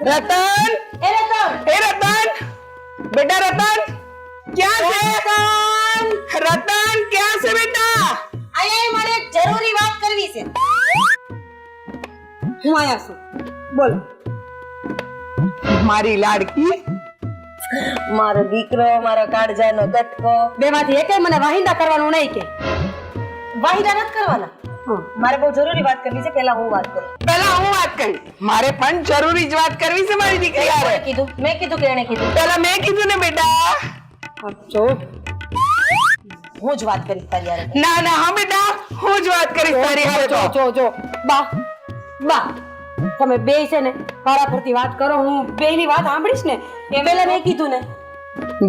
रतन ए रतन, ए रतन बेटा रतन क्या से रतन क्या से बेटा અહીંયા મારે એક જરૂરી વાત કરવી છે. હું આયા છું. બોલ. મારી લાડકી મારો દીકરો, મારો કાળજાનો ગટકો, બેમાંથી એકેય મને વાહિંદા કરવાનું નહીં કે. વાહિંદા નથી કરવાના. મારે બહુ જરૂરી વાત કરવી છે. પહેલા હું વાત કરું. પહેલા હું વાત કરી. મારે પણ જરૂરી જ વાત કરવી છે મારી દીકરી કોણે હારે. કીધું? મેં કીધું કે એણે કીધું? પહેલા મેં કીધું ને બેટા. જો હું જ વાત કરીશ તારી હારે. ના ના હા બેટા હું જ વાત કરીશ તારી હારે તો. જો બા તમે બે છે ને મારા પરથી વાત કરો, હું બેની વાત સાંભળીશ ને. એ પહેલા મેં કીધું ને.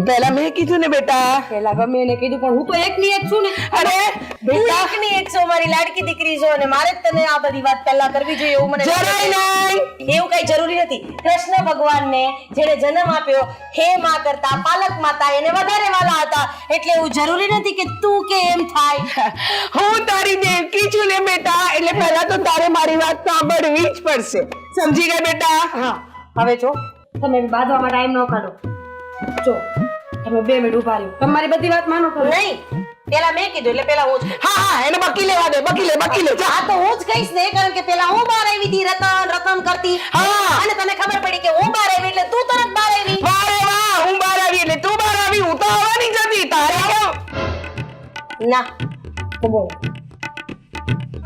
પહેલા મેં કીધું ને બેટા. પેલા ગમે એને કીધું પણ હું તો એકની એક છું ને. અરે તું બેટા એકની એક છો, મારી લાડકી દીકરી છો, અને મારે જ તને આ બધી વાત પહેલા કરવી જોઈએ એવું મને જરાય નહીં. એવું કઈ જરૂરી નથી. કૃષ્ણ ભગવાનને જેને જન્મ આપ્યો હે માં કરતા પાલક માતા એને વધારે વાલા હતા, એટલે એવું જરૂરી નથી કે તું કે એમ થાય. હું તારી દેવકી છું ને બેટા, એટલે પહેલા તો તારે મારી વાત સાંભળવી જ પડશે. સમજી ગયા બેટા? હા હવે જો તમે બાંધવામાં ટાઈમ ન કાઢો. જો તમે 2 મિનિટ ઉભા રહ્યો. તમારી બધી વાત માનો કરો. નહીં, પેલા મેં કીધું એટલે પેલા હું જ કહીશ. હા હા એને બકી લેવા દે, બકી લે જા. હા તો હું જ કહીશ ને, કારણ કે પેલા હું બહાર આવી હતી રતન કરતી. હા. અને તને ખબર પડી કે હું બહાર આવી એટલે તું તરત બહાર આવી. વારે વાહ હું બહાર આવી એટલે તું બહાર આવી, હું તો આવવાની જ હતી. તારે કેમ? ના તો બોલ.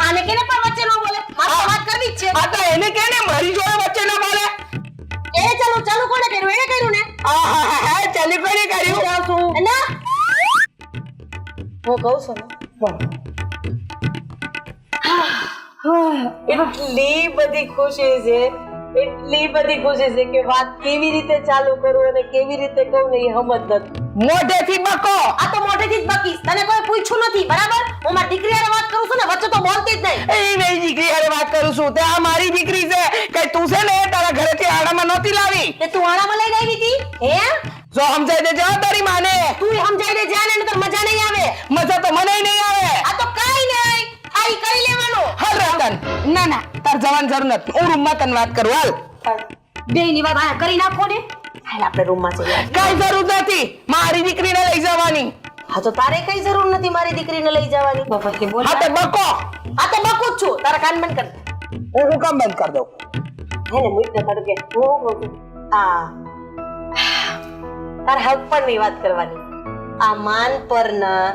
આને કેને પણ વચ્ચે ન બોલે. મારે વાત કરવી જ છે. આ તો એને કે ને મારી જોડે વચ્ચે ન બોલે. એને ચાલુ કોણે કર્યું? એને કર્યું ને. હા ચાલી કોને કર્યું? ના હું કહું છું ને, એટલી બધી ખુશી છે કે વાત કેવી રીતે ચાલુ કરું અને કેવી રીતે કહું ને એ સમજ નથી. મોઢેથી બકો. આ તો મોઢેથી જ બકીશ. તને કોઈ પૂછ્યું નથી, બરાબર? હું મારી દીકરી હારે વાત કરું છું ને, વચ્ચે તો બોલતી જ નહીં. એ નહીં દીકરી હારે વાત કરું છું. તે આ મારી દીકરી છે. કઈ તું છે ને તારા ઘરેથી આડામાં નહોતી લાવી. તે તું આણામાં લઈને આવી હતી હે? જો સમજાઈ દેજે હો તારી માને. તું સમજાઈ દે જાને, નહીંતર મજા નહીં આવે. મજા તો મને નહીં આવે. આ તો કાઈ નહીં, આ કરી લેવાનું. હાલ રતન. ના તાર જવાની જરૂર નથી. હું રૂમમાં તને વાત કરું. હાલ. બેની વાત આ કરી નાખો ને. હાલ આપણે રૂમમાં જઈએ. કઈ જરૂર નથી મારી દીકરીને લઈ જવાની. હા તો તારે કઈ જરૂર નથી મારી દીકરીને લઈ જવાની. બપોરથી બોલ. હા તે બકો. આ તો બકુ જ છું. તારા કાન બંધ કર. હું કામ બંધ કરી દઉં. હે ને મુઈ નતા કે આ તાર હકપણની વાત કરવાની. આ માન પરના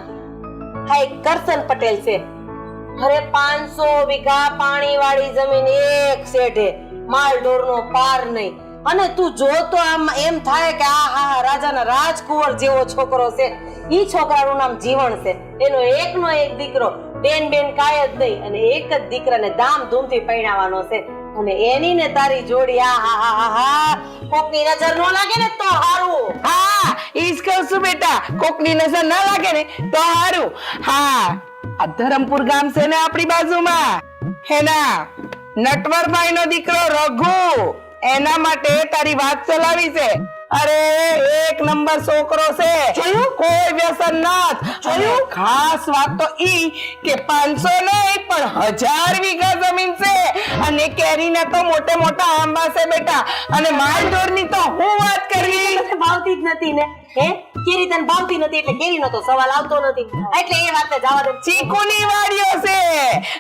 હા એક કરશન પટેલ છે. અરે 500 વીઘા પાણી વાળી જમીન એક શેઠે, માલ ઢોરનો પાર નહીં. અને તું જો તો આમ એમ થાય કે આ રાજાના રાજકુંવર જેવો છોકરો છે. ઈ છોકરાનું નામ જીવન છે. એનો એકનો એક દીકરો, બેન કાય જ નહીં, અને એક જ દીકરાને ધામધૂમથી પરણાવવાનો છે. અને એની ને તારી જોડી કોકની નજર નો લાગે ને તો હારું. હા ઈજ કહું છું બેટા. કોકની નજર ના લાગે ને તો હારું. હા આ ધરમપુર ગામ છે ને આપણી બાજુમાં, હેના નટવરભાઈ નો દીકરો રઘુ, એના માટે તારી વાત ચલાવી છે. અરે એક નંબર છોકરો છે. કોઈ વ્યસન નથી. ખાસ વાત તો ઈ કે 500 નહીં પણ 1000 વીઘા જમીન છે. અને કેરીના તો મોટા મોટા આંબા છે બેટા. અને માલઢોરની તો હું વાત કરવી. ભાવતી જ નથી ને હે? કેરી તને ભાવતી નથી એટલે કેરીનો તો સવાલ આવતો નથી. એટલે એ વાતને જવા દે. ચીકુની વાડીઓ છે,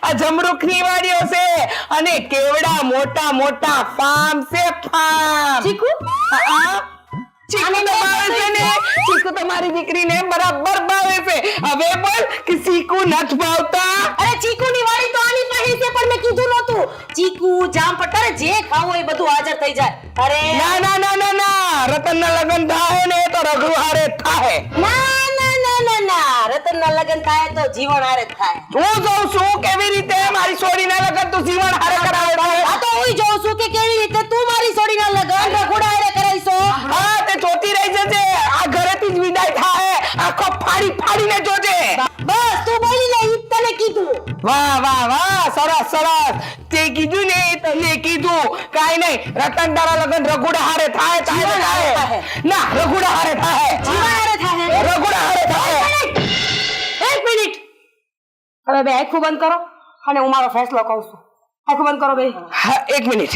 આ જમરૂખની વાડીઓ છે, અને કેવડા મોટા મોટા ફાર્મ છે. ફાર્મ ચીકુ? ચીકુ તો ભાવે છે ને. ચીકુ તમારી દીકરીને બરાબર ભાવે છે. હવે બોલ કે ચીકુ નથી ભાવતા. અરે ચીકુની વાડી તો આની પાસે છે, પણ મેં કીધું નહોતું. ચીકુ જામ પટારે જે ખાવું એ બધું હાજર થઈ જાય. અરે ના રતનના લગન થાય ને તો રઘુ હારે થાય. ના રતનના લગન થાય તો જીવન હારે થાય. હું જોઉં છું કેવી રીતે મારી છોડીના લગન તું જીવન હારે કરાવે છે. આ તો હું જોઉં છું કે કેવી રીતે તું મારી છોડીના લગન રઘુડા હારે કરાઈશો. હા તે જોતી રહી જજે. આ ઘરેથી જ વિદાય થાય. આખો ફાડીને જોજે. બસ તું બોલી લે, ઈ તને કીધું. વાહ સરસ. તે કીધું ને તને કીધું. કાઈ નહીં રતન તારા લગન રઘુડા હારે થાય. ના રઘુડા હારે થાય. રઘુડા હારે થાય. એક મિનિટ. હવે બે આંખો બંધ કરો અને હું મારો ફેસલો કહું છું. આંખો બંધ કરો બે. હા 1 મિનિટ.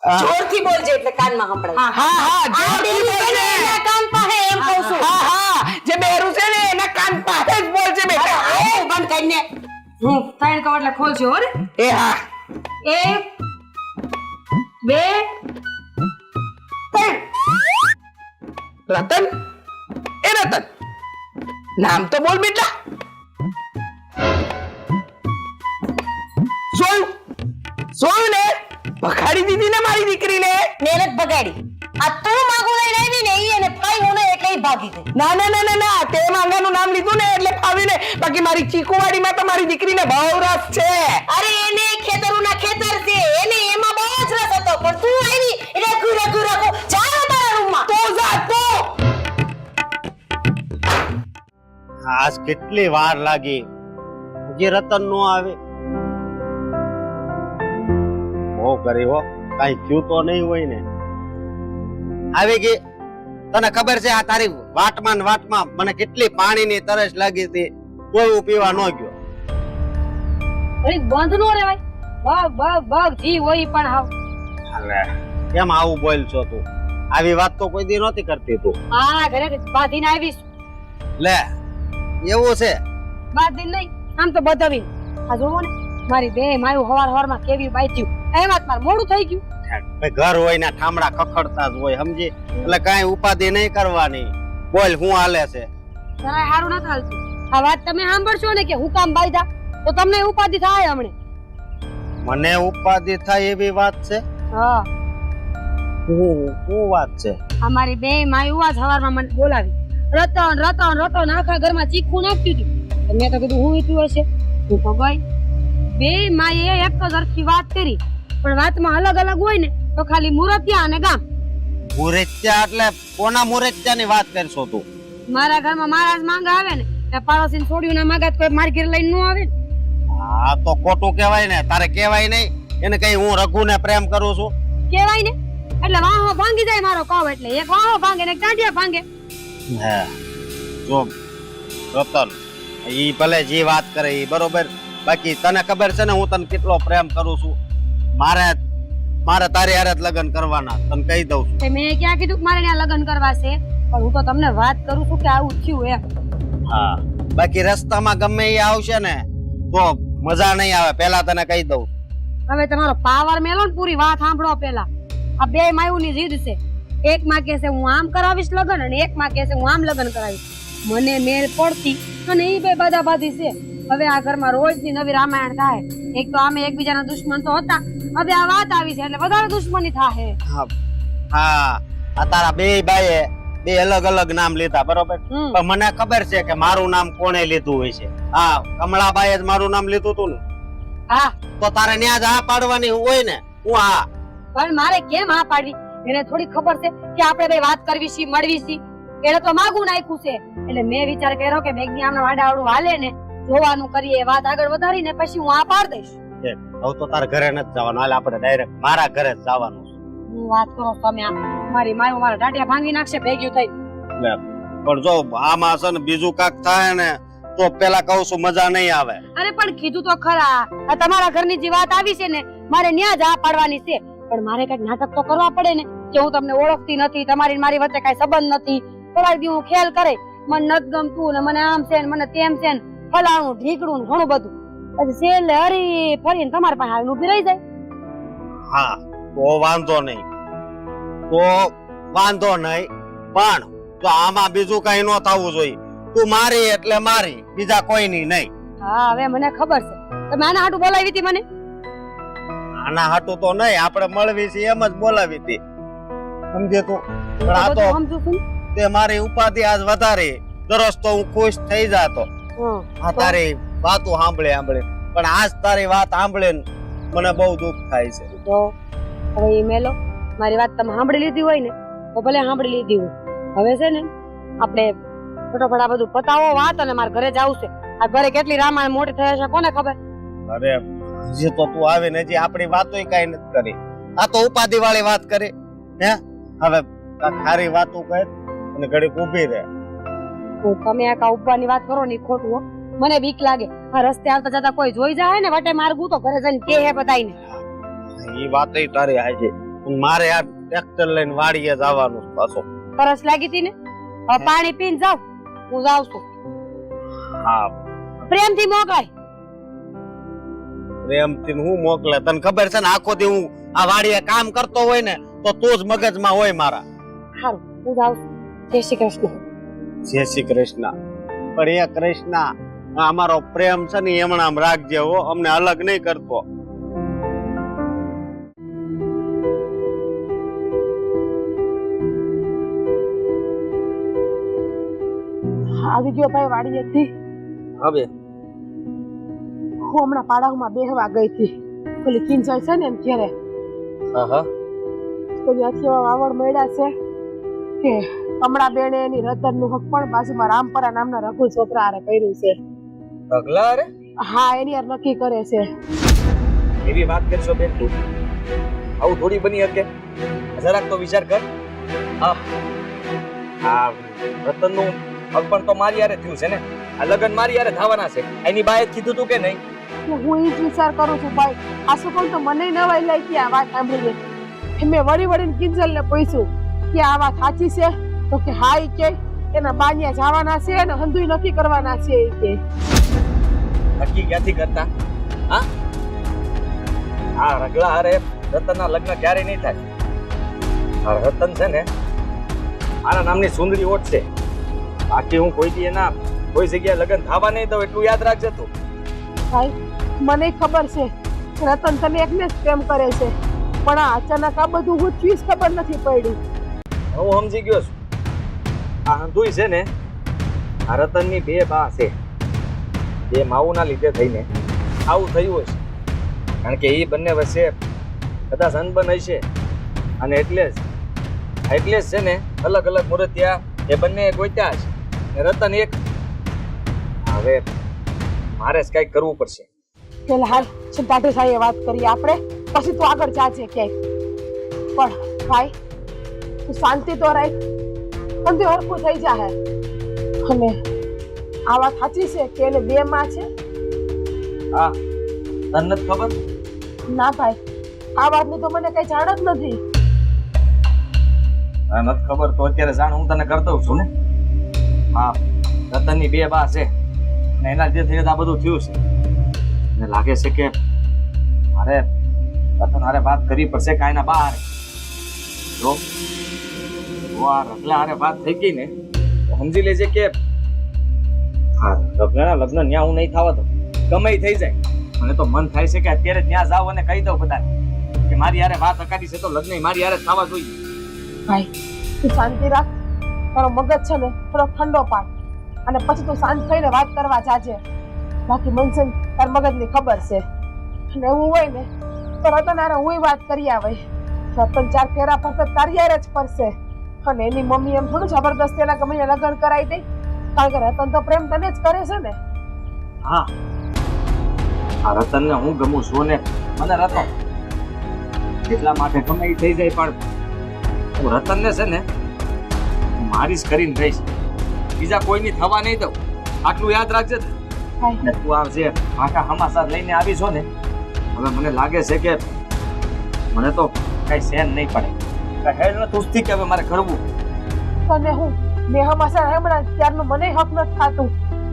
જોરથી બોલજે એટલે કાનમાં સંભળાય. હા હા આ જોરથી બેરું છે ને બોલજે. એના કાન પાસે એમ કહું છું. હા હા જે બેરું છે ને એના કાન પાસે જ બોલજે બેટા. આવું બંધ કરીને હું ત્રણ કવ એટલે ખોલજો હો ને. એ હા 1 2 3. રતન એ રતન નામ તો બોલ બેટા. જોયું ને ભખાડી દીધી ને મારી દીકરીને. મેરત બગાડી. આ તું માગું લઈને આવી ને ઈ એને પાઈ હું ને એટલે ઈ ભાગી ગઈ. ના ના ના ના ના તે માંગાનું નામ લીધું ને એટલે ફાવી ને. બાકી મારી ચીકુવાડીમાં તો મારી દીકરીને બહુ રસ છે. અરે એને ખેતરોના ખેતર છે એને એમાં બહુ જ રસ હતો પણ તું આવી રઘુ રઘુ રઘુ જા તારા રૂમમાં. તો જા તો. આજ કેટલી વાર લાગી હજી રતન નો આવે. બહુ કરી હો કઈ થયું તો નહીં હોય ને. આવી ગઈ. તને ખબર છે આ તારી વાટમાં ને વાટમાં મને કેટલી પાણીની તરસ લાગી હતી કોઈ હું પીવા ન ગયો. અરે બંધ નો રેવાય. બગ બગ બગ જી હોય પણ હાવ. અરે કેમ આવું બોલ છો તું? આવી વાત તો કોઈ દી નહોતી કરતી તું. આ ઘરે બાંધીને આવીશ. લે એવું છે. બાંધીને નહીં આમ તો બધાવી. આ જોવો ને મારી બે માયું હવાર હવારમાં કેવી બાંધ્યું એમાં જ મારું મોડું થઈ ગયું. ભાઈ ઘર હોય ને ઠામડા ખખડતા જ હોય સમજી એટલે કઈ ઉપાધિ નહીં કરવાની. બોલ શું હાલે છે? જરાય હારું નથી હાલતું. આ વાત તમે સાંભળશો ને કે હું કામ બાંધ્યા તો તમને ઉપાધિ થાય હમણે. મને ઉપાધિ થાય એવી વાત છે? હા શું વાત છે? અમારી બે માયું આજ હવારમાં મને બોલાવી. રતન રતન રતન આખા ઘરમાં ચીખું નાખતી હતી. તો મેં તો કીધું હું ઈતું હશે. હું તો ગઈ. બે માએ એક જ સરખી વાત કરી પણ વાતમાં અલગ અલગ હોય ને તો ખાલી મુરતિયા અને ગામ. મુરત્યા એટલે કોના મુરત્યાની વાત કરશો તું? મારા ઘરમાં મારા જ માંગા આવે ને તે પાડોશી છોડ્યું ના માંગા તો કોઈ મારી ઘરે લઈને ન આવે ને. આ તો ખોટું કહેવાય ને. તારે કહેવાય નહીં એને કઈ હું રઘુને પ્રેમ કરું છું કહેવાય ને એટલે વાહો ભાંગી જાય મારો કહો એટલે એક વાહો ભાંગે ને એક ટાંટિયા ભાંગે. હે જો રતન ઈ ભલે જે વાત કરે ઈ બરોબર. બાકી તને ખબર છે ને હું તને કેટલો પ્રેમ કરું છું. મારે તારી હારે જ લગ્ન કરવાના તને કહી દઉં છું. તે મેં ક્યાં કીધું કે મારે ત્યાં લગ્ન કરવા છે પણ હું તો તમને વાત કરું છું કે આવું થયું એમ. હા બાકી રસ્તામાં ગમે એ આવશે ને તો મજા નહીં આવે પેલા તને કહી દઉં. હવે તમારો પાવર મેલો ને પૂરી વાત સાંભળો પેલા. આ બે માયુની જીદ છે. એક માં કહે છે હું આમ કરાવીશ લગ્ન અને એક માં કહે છે હું આમ લગ્ન કરાવીશ. મને મેલ પડતી અને ઈ બે બાદાબાદી છે. હવે આ ઘરમાં રોજની નવી રામાયણ થાય. એક તો આમે એકબીજાના દુશ્મન તો હતા હવે આ વાત આવી છે એટલે વધારે દુશ્મની થાય. હા આ તારા બે બાઈએ બે અલગ અલગ નામ લીધા બરોબર. પણ મને ખબર છે કે મારું નામ કોણે લીધું હોય છે. હા કમળાબાઈએ જ મારું નામ લીધું હતું ને. હા તો તારે ન્યા જ હા પાડવાની હોય ને. હું હા પણ મારે કેમ હા પાડવી? એને થોડી ખબર છે કે આપણે બે વાત કરવી છે મળવી છે. એને તો માગું નાખ્યું છે એટલે મેં વિચાર કર્યો કે બેગની આમના વાડાવાળું હાલે ને જોવાનું કરીએ વાત આગળ વધારીને પછી હું આ પાડ દઈશ. હવે તો તારા ઘરે નથી જવાનું. હાલ આપણે ડાયરેક્ટ મારા ઘરે જ જવાનું છે. હું વાત કરો તમે આ મારી માયો મારા ટાટિયા ભાંગી નાખશે ભેગ્યું થઈ. પણ જો આમાં છે ને બીજું કાક થાય ને તો પેલા કહું છું મજા નહીં આવે. અરે પણ કીધું તો ખરા આ તમારા ઘરની જે વાત આવી છે ને મારે ન્યા જ આ પાડવાની છે. પણ મારે કઈક નાટક તો કરવા પડે ને કે હું તમને ઓળખતી નથી તમારી મારી વચ્ચે કઈ સંબંધ નથી. થોડાક દી હું ખ્યાલ કરે મને નથી ગમતું ને મને આમ છે ને મને તેમ છે ને ફલાણું ઢીકડું ને ઘણું બધું પછી છેલ્લે હરી ફરીને તમારી પાસે આવીને ઊભી રહી જાય. હા તો વાંધો નહીં પણ તો આમાં બીજું કઈ ન થવું જોઈએ. તું મારી એટલે મારી બીજા કોઈની નહીં. હા હવે મને ખબર છે તમે આના હાટું બોલાવી હતી મને. આના હાટું તો નહીં આપણે મળવી છે એમ જ બોલાવી હતી સમજે તું. પણ આ તો સમજુ છું. તે મારી ઉપાધિ આજ વધારી દરસ તો હું ખુશ થઈ જાતો. આ તારી વાતો સાંભળે પણ આજ તારી વાત સાંભળે મને બહુ દુઃખ થાય છે. તો હવે ઈ મેલો મારી વાત તમે સાંભળી લીધી હોય ને તો ભલે સાંભળી લીધી હોય. હવે છે ને આપણે ફટાફટ આ બધું પતાવો વાત અને મારા ઘરે જવું છે. આ ઘરે કેટલી રામાયણ મોટી થઈ હશે કોને ખબર. અરે હજી તો તું આવીને હજી આપણી વાતો કઈ નથી કરી. આ તો ઉપાધિ વાળી વાત કરી. હે હવે ખારી વાતો કહે અને ઘડીક ઊભી રહે. તમે આ કા ઉપવાની વાત કરો ને ખોટું હો. મને બીક લાગે આ રસ્તે આવતા જતા કોઈ જોઈ જાય ને વટે માર્ગું તો ઘરે જઈને કે હે બધાઈને. ઈ વાત તારી હાજે મારે આ ટ્રેક્ટર લઈને વાડીએ જવાનું છે પાછો. તરસ લાગી હતી ને હવે પાણી પીને જાવ હું જાઉં છું હા, પ્રેમથી મોકલાય પ્રેમથી હું મોકલે? તને ખબર છે ને આખો દી હું આ વાડીએ કામ કરતો હોય ને તો તું જ મગજમાં હોય મારા. સારું હું જાઉં છું જય શ્રી કૃષ્ણ જય શ્રી કૃષ્ણ. પણ એ કૃષ્ણ, આ અમારો પ્રેમ છે ને એમણામ રાખજે હો, અમને અલગ નહીં કરતો. આવી ગયો ભાઈ વાડીએથી. હવે હું હમણાં પાડામાં બેહવા ગઈ હતી પેલી કિંજલ છે ને એમ ઘેરે હા તો ત્યાંથી એવા વાવડ મળ્યા છે કે કમળા બેને એની રતન નું હક પણ બાજુમાં રામપરા નામના રઘુ છોકરા હારે કર્યું છે. પગલા રે હા એની યાર નક્કી કરે છે. એવી વાત કરશો બેન તું? આવું થોડી બની શકે. જરાક તો વિચાર કર. આ રતનનું અર્પણ તો મારી યારે થયું છે ને, આ લગ્ન મારી યારે થવાના છે. એની બાએ જ કીધું તું કે નહીં? એટલે હું એ જ વિચાર કરું છું ભાઈ. આ શું કહું તો મને નવાઈ લાગી આ વાત સાંભળીને. મેં વળી વળીને કિંજલને પૂછ્યું કે આ વાત સાચી છે? તો કે હા ઈ કે એના બાનિયા જવાના છે અને હંધુય નક્કી કરવાના છે ઈ કે. નક્કી ક્યાંથી કરતા? હા, આ રગલા હારે રતનના લગ્ન ક્યારે નહીં થાય. આ રતન છે ને મારા નામની સુંદરી ઓટ છે. બાકી હું કોઈ દી એના કોઈ જગ્યાએ લગ્ન થવા નહીં દઉં, એટલું યાદ રાખજે તું. ભાઈ મને ખબર છે કે રતન તને એકને જ પ્રેમ કરે છે પણ આ અચાનક આ બધું હું ચીજ ખબર નથી પડી. હું સમજી ગયો છું. આ હંધુય છે ને આ રતનની બે બા છે. બે માવુના લીધે થઈને આવું થયું હશે. કારણ કે એ બંને વચ્ચે કદાચ અનબન હશે અને એટલે જ છે ને અલગ અલગ મૂર્તિયા એ બંને ગોત્યા છે ને રતન એક. હવે મારે જ કંઈક કરવું પડશે. પેલા હાલ ચિંતાથી સાહેબ વાત કરીએ આપણે પછી તું આગળ જાજે ક્યાંય. પણ ભાઈ તું શાંતિ તો રાખ પણ તે હરખું થઈ જાહે. અને આ વાત સાચી છે કે એને બે માં છે? હા, તને નથી ખબર? ના ભાઈ આ વાતની તો મને કઈ જાણ જ નથી. હા, નથી ખબર તો અત્યારે જાણ હું તને કરતો છું ને. હા, રતનની બે બા છે અને એના જે થયું આ બધું થયું છે. મને લાગે છે કે મારે રતન હારે વાત કરવી પડશે કાંઈના બા હારે. જો આ રગલા હારે વાત થઈ ગઈ ને તો સમજી લેજે કે હા રગલાના લગ્ન ન્યા હું નહીં થવા દઉં, ગમે ઈ થઈ જાય. મને તો મન થાય છે કે અત્યારે ત્યાં જાવ અને કહી દઉં બધાને કે મારી હારે વાત અકાડી છે તો લગ્ન મારી હારે થવા જોઈએ. ભાઈ તું શાંતિ રાખ. તારો મગજ છે ને થોડો ઠંડો પાડ અને પછી તું શાંત થઈને વાત કરવા જાજે. બાકી મનસે તાર મગજની ખબર છે અને એવું હોય ને તો રતન હારે હુંય વાત કરી આવે. રતન ચાર ફેરા ફરતે તારી હારે જ ફરશે અને એની મમ્મી એમ થોડું જબરદસ્તી એના ગમે લગ્ન કરાવી દે. કારણ કે રતન તો પ્રેમ તને જ કરે છે ને. હા, આ રતનને હું ગમું છું ને મને રતન એટલા માટે ગમે ઈ થઈ જાય. પણ હું રતનને છે ને મારી જ કરીને રહીશ, બીજા કોઈની થવા નહીં દઉં. આટલું યાદ રાખજે. ને તું આ જે આખા હમાસાર લઈને આવી છો ને હવે મને લાગે છે કે મને તો કઈ સહેન નહીં પડે. કઈ હેડ ન તુસ્તી કે હવે મારે કરવું. તને હું મેહમાસા હમણાં ત્યારનું મને હક નથી થાતું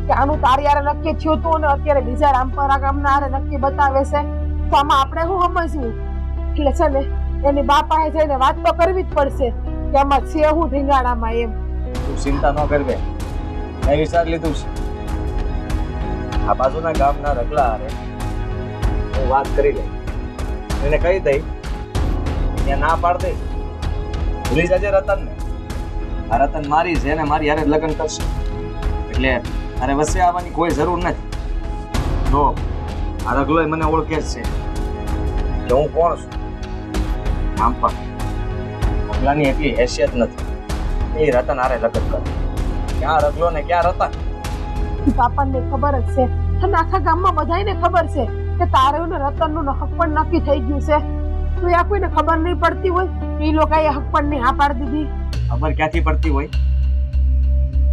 કે આનું તારી હારે નક્કી થયું હતું અને અત્યારે બીજા રામપરા ગામના હારે નક્કી બતાવે છે. તો આમાં આપણે શું સમજવું? એટલે છે ને એની બા પાસે જઈને વાત તો કરવી જ પડશે કે આમાં છે હું ઢીંગાણામાં એમ. તું ચિંતા ન કરવે, મેં વિચાર લીધું છે. આ બાજુના ગામના રગલા હારે હું વાત કરી લઈ, એને કહી દઈ ત્યાં ના પાડ દઈશ. ભૂલી જાજે રતનને. આ રતન મારી છે ને મારી હારે જ લગ્ન કરશે એટલે તારે વચ્ચે આવવાની કોઈ જરૂર નથી. જો આ રગલોય મને ઓળખે જ છે કે હું કોણ છું. આમ પણ રગલાની એટલી હેસિયત નથી એ રતન હારે લગ્ન કરે. ક્યાં રગલો ને ક્યાં રતન? આપણને ખબર જ છે અને આખા ગામમાં બધાયને ખબર છે કે તારું ને રતનનું હક પણ નક્કી થઈ ગયું છે. તો આ કોઈને ખબર નહીં પડતી હોય એ લોકોએ હક પણ નહીં હા પાડી દીધી. ખબર ક્યાંથી પડતી હોય?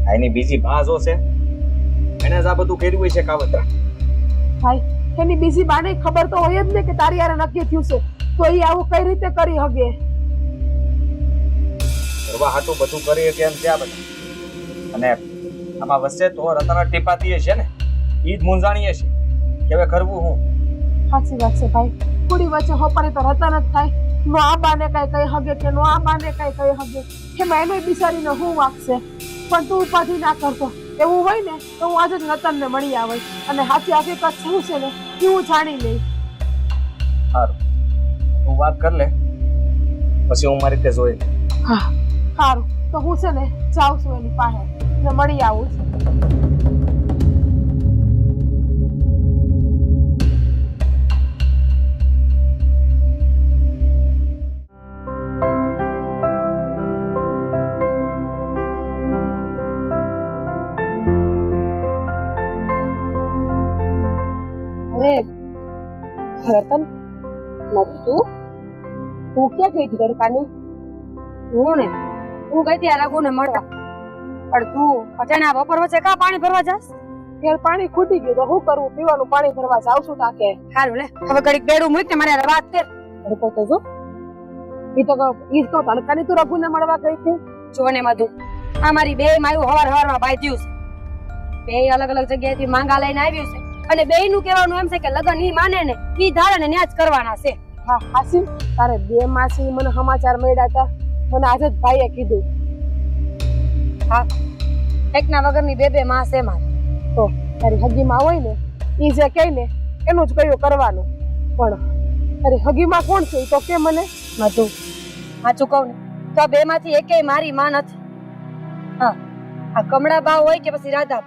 આ એની બીજી બાજો છે, એને જ આ બધું કર્યું હોય છે કાવતરા. ભાઈ એની બીજી બાને ખબર તો હોય જ ને કે તારી હારે નક્કી થયું છે. તો એ આવું કઈ રીતે કરી હગે? કરવા હાટું બધું કરીએ કેમ છે આ બધા? અને આમાં વચ્ચે તો રતન ટીપાતી છે ને, ઈ જ મૂંઝાણીએ છે કે હવે કરવું હું. સાચી વાત છે ભાઈ, થોડી વચ્ચે હોપારી તો રતન જ થાય. નો આ બાને કઈ કહી હગે કે નો આ બાને કઈ કહી હગે, એમાં એને બિચારીને હું વાગશે. પણ તું ઉપાધિ ના કરતો. એવું હોય ને તો હું આજે જ રતનને મળી આવે અને સાચી હકીકત શું છે ને એ હું જાણી લઈ. સારું, તું વાત કર લે, પછી હું મારી રીતે જોઈ લઈશ. હા સારું, તો હું છે ને જાઉં છું એની પાસે ને મળી આવું છું. રતન, તું ક્યાં ગઈ હતી ગરકાની? હું ગઈ હતી આ રઘુને મળવા. પણ તું અચાનક બપોર વચ્ચે કા પાણી ભરવા જાસ? ઘેર પાણી ખૂટી ગયું તો શું કરવું? પીવાનું પાણી ભરવા જાઉં છું તાકે. હારું લે, હવે ઘડીક બેડું મૂક ને મારે હારે વાત કર. રડકો તો જો ઈ તો તડકાની તું રઘુને મળવા ગઈ હતી. જો ને મધુ, આ મારી બે માયું હવારમાં બાંધ્યું છે. બે અલગ અલગ જગ્યાએથી માંગા લઈને આવ્યું છે અને બે નું કહેવાનું એમ છે કે લગન ઈ માને ને ઈ ધારે ને ન્યા જ કરવાના છે. હા હાસી, તારે બે માસી મને સમાચાર મળ્યા હતા, મને આજે જ ભાઈએ કીધું. હા, એકના વગરની બે માં છે મારે. તો તારી હગીમાં હોય ને ઈ જે કહે ને એનું જ કયું કરવાનું. પણ તારી હગીમાં કોણ છે ઈ તો કે મને. મધુ, સાચું કહું ને તો બે માંથી એકેય મારી માં નથી. હા, આ કમળા બા હોય કે પછી રાધા,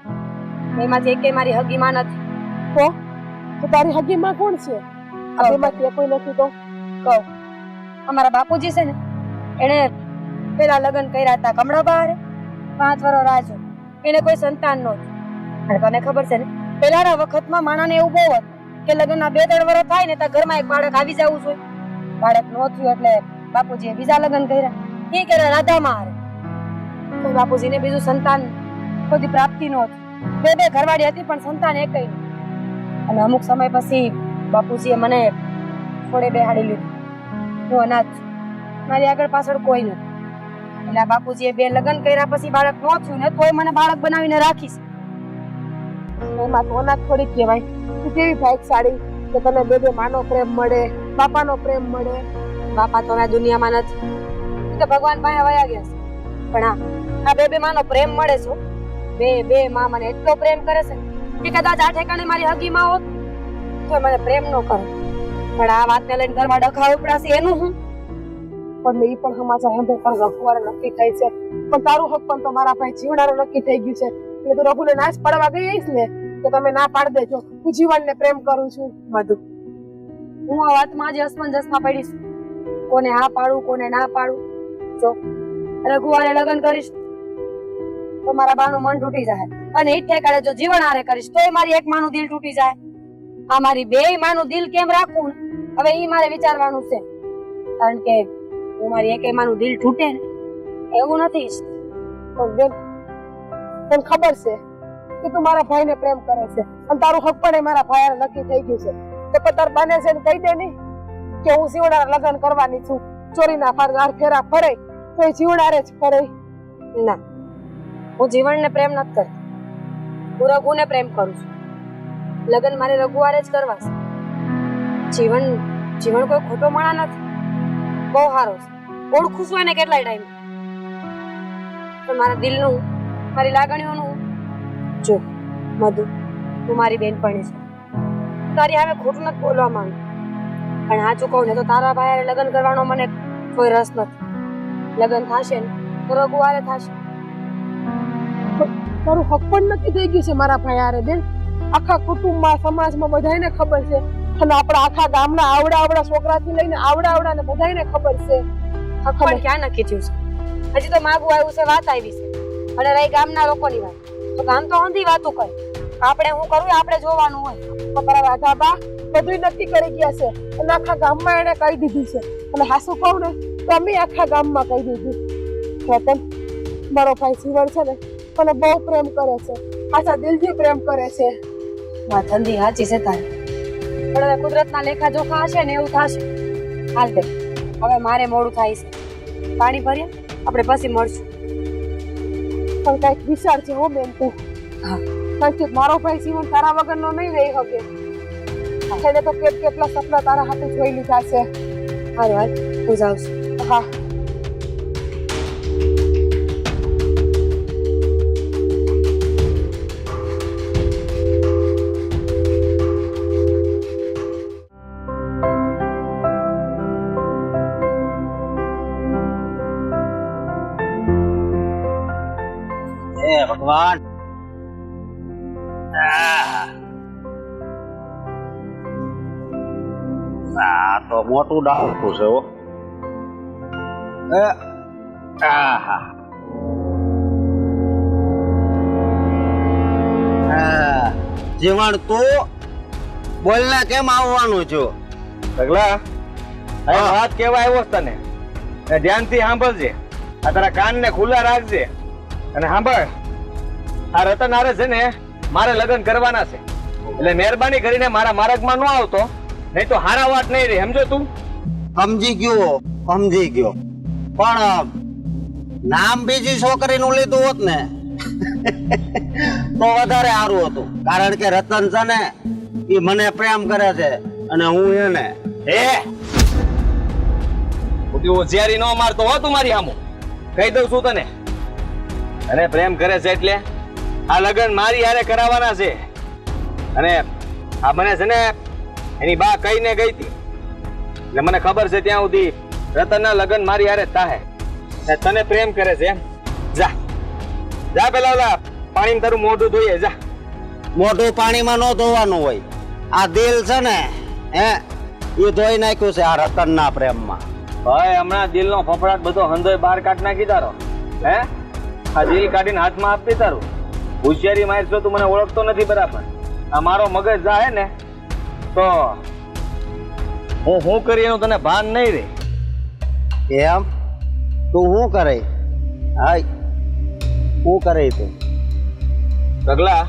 બે માંથી એકેય મારી હગી માં નથી. તો તારી હગીમાં કોણ છે? આ બેમાંથી કોઈ નથી તો કહું, અમારા બાપુજી છે ને એને પેલા લગ્ન કર્યા હતા કમળા બા હારે. 5 વર્ષ રાહ જોઈ, એને કોઈ સંતાન નહોતું. અને તને ખબર છે ને પેલાના વખતમાં માણાને એવું બહુ હતું કે લગ્નના 2-3 વર્ષ થાય ને ત્યાં ઘરમાં એક બાળક આવી જવું જોઈએ. બાળક ન થયું એટલે બાપુજીએ બીજા લગ્ન કર્યા. એ કર્યા રાધામાં હારે. તો બાપુજીને બીજું સંતાન કોઈ પ્રાપ્તિ નહોતી. બે ઘરવાળી હતી પણ સંતાન એકય નહીં. અને અમુક સમય પછી બાપુજીએ મને થોડે બેહાડી લીધું. હું અનાથ, મારી આગળ પાછળ કોઈ નથી. એટલે બાપુજીએ 2 લગ્ન કર્યા પછી બાળક ન થયું ને તોય મને બાળક બનાવીને રાખીશ. એમાં તો અનાથ થોડી કહેવાય. તું કેવી ભાગ્યશાળી કે તને બે માનો પ્રેમ મળે, બાપાનો પ્રેમ મળે. બાપા તો આ દુનિયામાં નથી, એ તો ભગવાન પાસે વયા ગયા છે. પણ આ બે માનો પ્રેમ મળે છે. બે માં મને એટલો પ્રેમ કરે છે કે કદાચ આ ઠેકાણે મારી હગી માં હોત તો મને પ્રેમ ન કરે. પણ આ વાતને લઈને ઘરમાં ડખા ઉપડાશે એનું હું. પણ એ પણ સમાચાર સાંભળે પણ રઘુવારે નક્કી થઈ છે. પણ તારું હક પણ તો મારા ભાઈ જીવનારું નક્કી થઈ ગયું છે. એટલે તું રઘુને ના જ પાડવા ગઈ હઈશ ને કે તમે ના પાડી દેજો, હું જીવનને પ્રેમ કરું છું. મધુ, હું આ વાતમાં આજે અસમંજસમાં પડીશ. કોને હા પાડું કોને ના પાડું. જો રઘુવારે લગ્ન કરીશ તો મારા બાનું મન તૂટી જાય અને એ ઠેકાણે જો જીવન હારે કરીશ તો મારી એક માનું દિલ તૂટી જાય. આ મારી બે માનું દિલ કેમ રાખવું હવે ઈ મારે વિચારવાનું છે. કારણ કે હું મારી એક માનું દિલ તૂટે ને એવું નથી. પણ બેન તને ખબર છે કે તું મારા ભાઈને પ્રેમ કરે છે અને તારું હક પણ એ મારા ભાઈ નક્કી થઈ ગયું છે. તો પણ તાર બાને છે ને કહી દે નહીં કે હું જીવનારા લગ્ન કરવાની છું. ચોરીના ફેરા ફરે તો એ જીવનારે જ ફરે. ના, હું જીવનને પ્રેમ નથી કરતી, હું રઘુને પ્રેમ કરું છું. લગ્ન મારે રઘુવારે જ કરવા છે. જીવન કોઈ ખોટો માણા નથી, બહુ સારો છે. ઓળખું છું એને કેટલાય ટાઈમ. પણ મારા દિલનું, મારી લાગણીઓનું જો મધુ, તું મારી બેનપણી છે, તારી સામે ખોટું નથી બોલવા માંગુ. પણ સાચું કહું ને તો તારા ભાઈ લગ્ન કરવાનો મને કોઈ રસ નથી. લગ્ન થશે ને તો રઘુવારે થશે. તારું હક પણ નક્કી થઈ ગયું છે મારા ભાઈ હારે બેન. આખા કુટુંબમાં સમાજમાં બધાને ખબર છે અને આપણા આખા ગામના આવડા છોકરાથી લઈને આવડા ને બધાને ખબર છે. પણ ક્યાં નક્કી થયું છે? હજી તો માગું આવ્યું છે, વાત આવી છે. અને રહી ગામના લોકોની વાત તો ગામ તો હંધી વાતો કરે. આપણે હું કરું આપણે જોવાનું હોય. તમારા રાધાબા બધું નક્કી કરી ગયા છે અને આખા ગામમાં એને કહી દીધું છે. અને હાસુ કહું ને તો અમે આખા ગામમાં કહી દીધું. રતન, મારો ભાઈ જીવન છે ને મને બહુ પ્રેમ કરે છે, આછા દિલથી પ્રેમ કરે છે. વાત હંધી સાચી છે તારી. પણ હવે કુદરતના લેખા જોખા હશે ને એવું થશે. હાલ દે, હવે મારે મોડું થાય છે. પાણી ભરીએ, આપણે પછી મળશું. પણ કઈક વિચાર છે હો બેન તું. હા. કારણ કે મારો ભાઈ જીવન તારા વગરનો નહીં રહી શકે. એને તો કેટલા સપના તારા હાથે જોઈ લીધા છે. હારું હાલ, હું જાઉં છું. હા હે ભગવાન આ તો મોટું ડાળખું છે હો. આહા. જીવણ તું બોલ ને કેમ આવવાનું છું? પગલા આ વાત કેવા આવ્યો છે તને? એ ધ્યાનથી સાંભળજે. આ તારા કાનને ખુલ્લા રાખજે અને સાંભળ. આ રતન હારે છે ને મારે લગ્ન કરવાના છે, એટલે મહેરબાની કરીને મારા માર્ગમાં ન આવતો, નહીં તો હારા વાત નહીં રહી. સમજો તું? સમજી ગયો, સમજી ગયો. પણ નામ બીજી છોકરીનું લીધું હોત ને તો વધારે સારું હતું. કારણ કે રતન છે ને એ મને પ્રેમ કરે છે અને હું એને. હોશિયારી ન મારતો હો તું મારી સામું. કહી દઉં છું તને, અને પ્રેમ કરે છે એટલે આ લગ્ન મારી હારે કરાવવાના છે. અને આ મને છે ને એની બા કહીને ગઈ હતી, એટલે મને ખબર છે ત્યાં સુધી રતનના લગ્ન મારી હારે થાય. ને તને પ્રેમ કરે છે એમ? જા જા, પેલા ઓલા પાણી તારું મોઢું ધોઈએ જા. મોઢું પાણીમાં ન ધોવાનું હોય. આ દિલ છે ને હે એ ધોઈ નાખ્યું છે આ રતનના પ્રેમમાં. ભાઈ હમણાં દિલનો ફફડાટ બધો હંધોય બહાર કાઢ નાખી તારો. હે આ દિલ કાઢીને હાથમાં આપતી તારું. હોશિયારી મારશો તું મને ઓળખતો નથી બરાબર. આ મારો મગજ જાહે ને તો હું શું કરી એનું તને ભાન નહીં રે. એમ તું શું કરે? હાય શું કરે તું? પગલા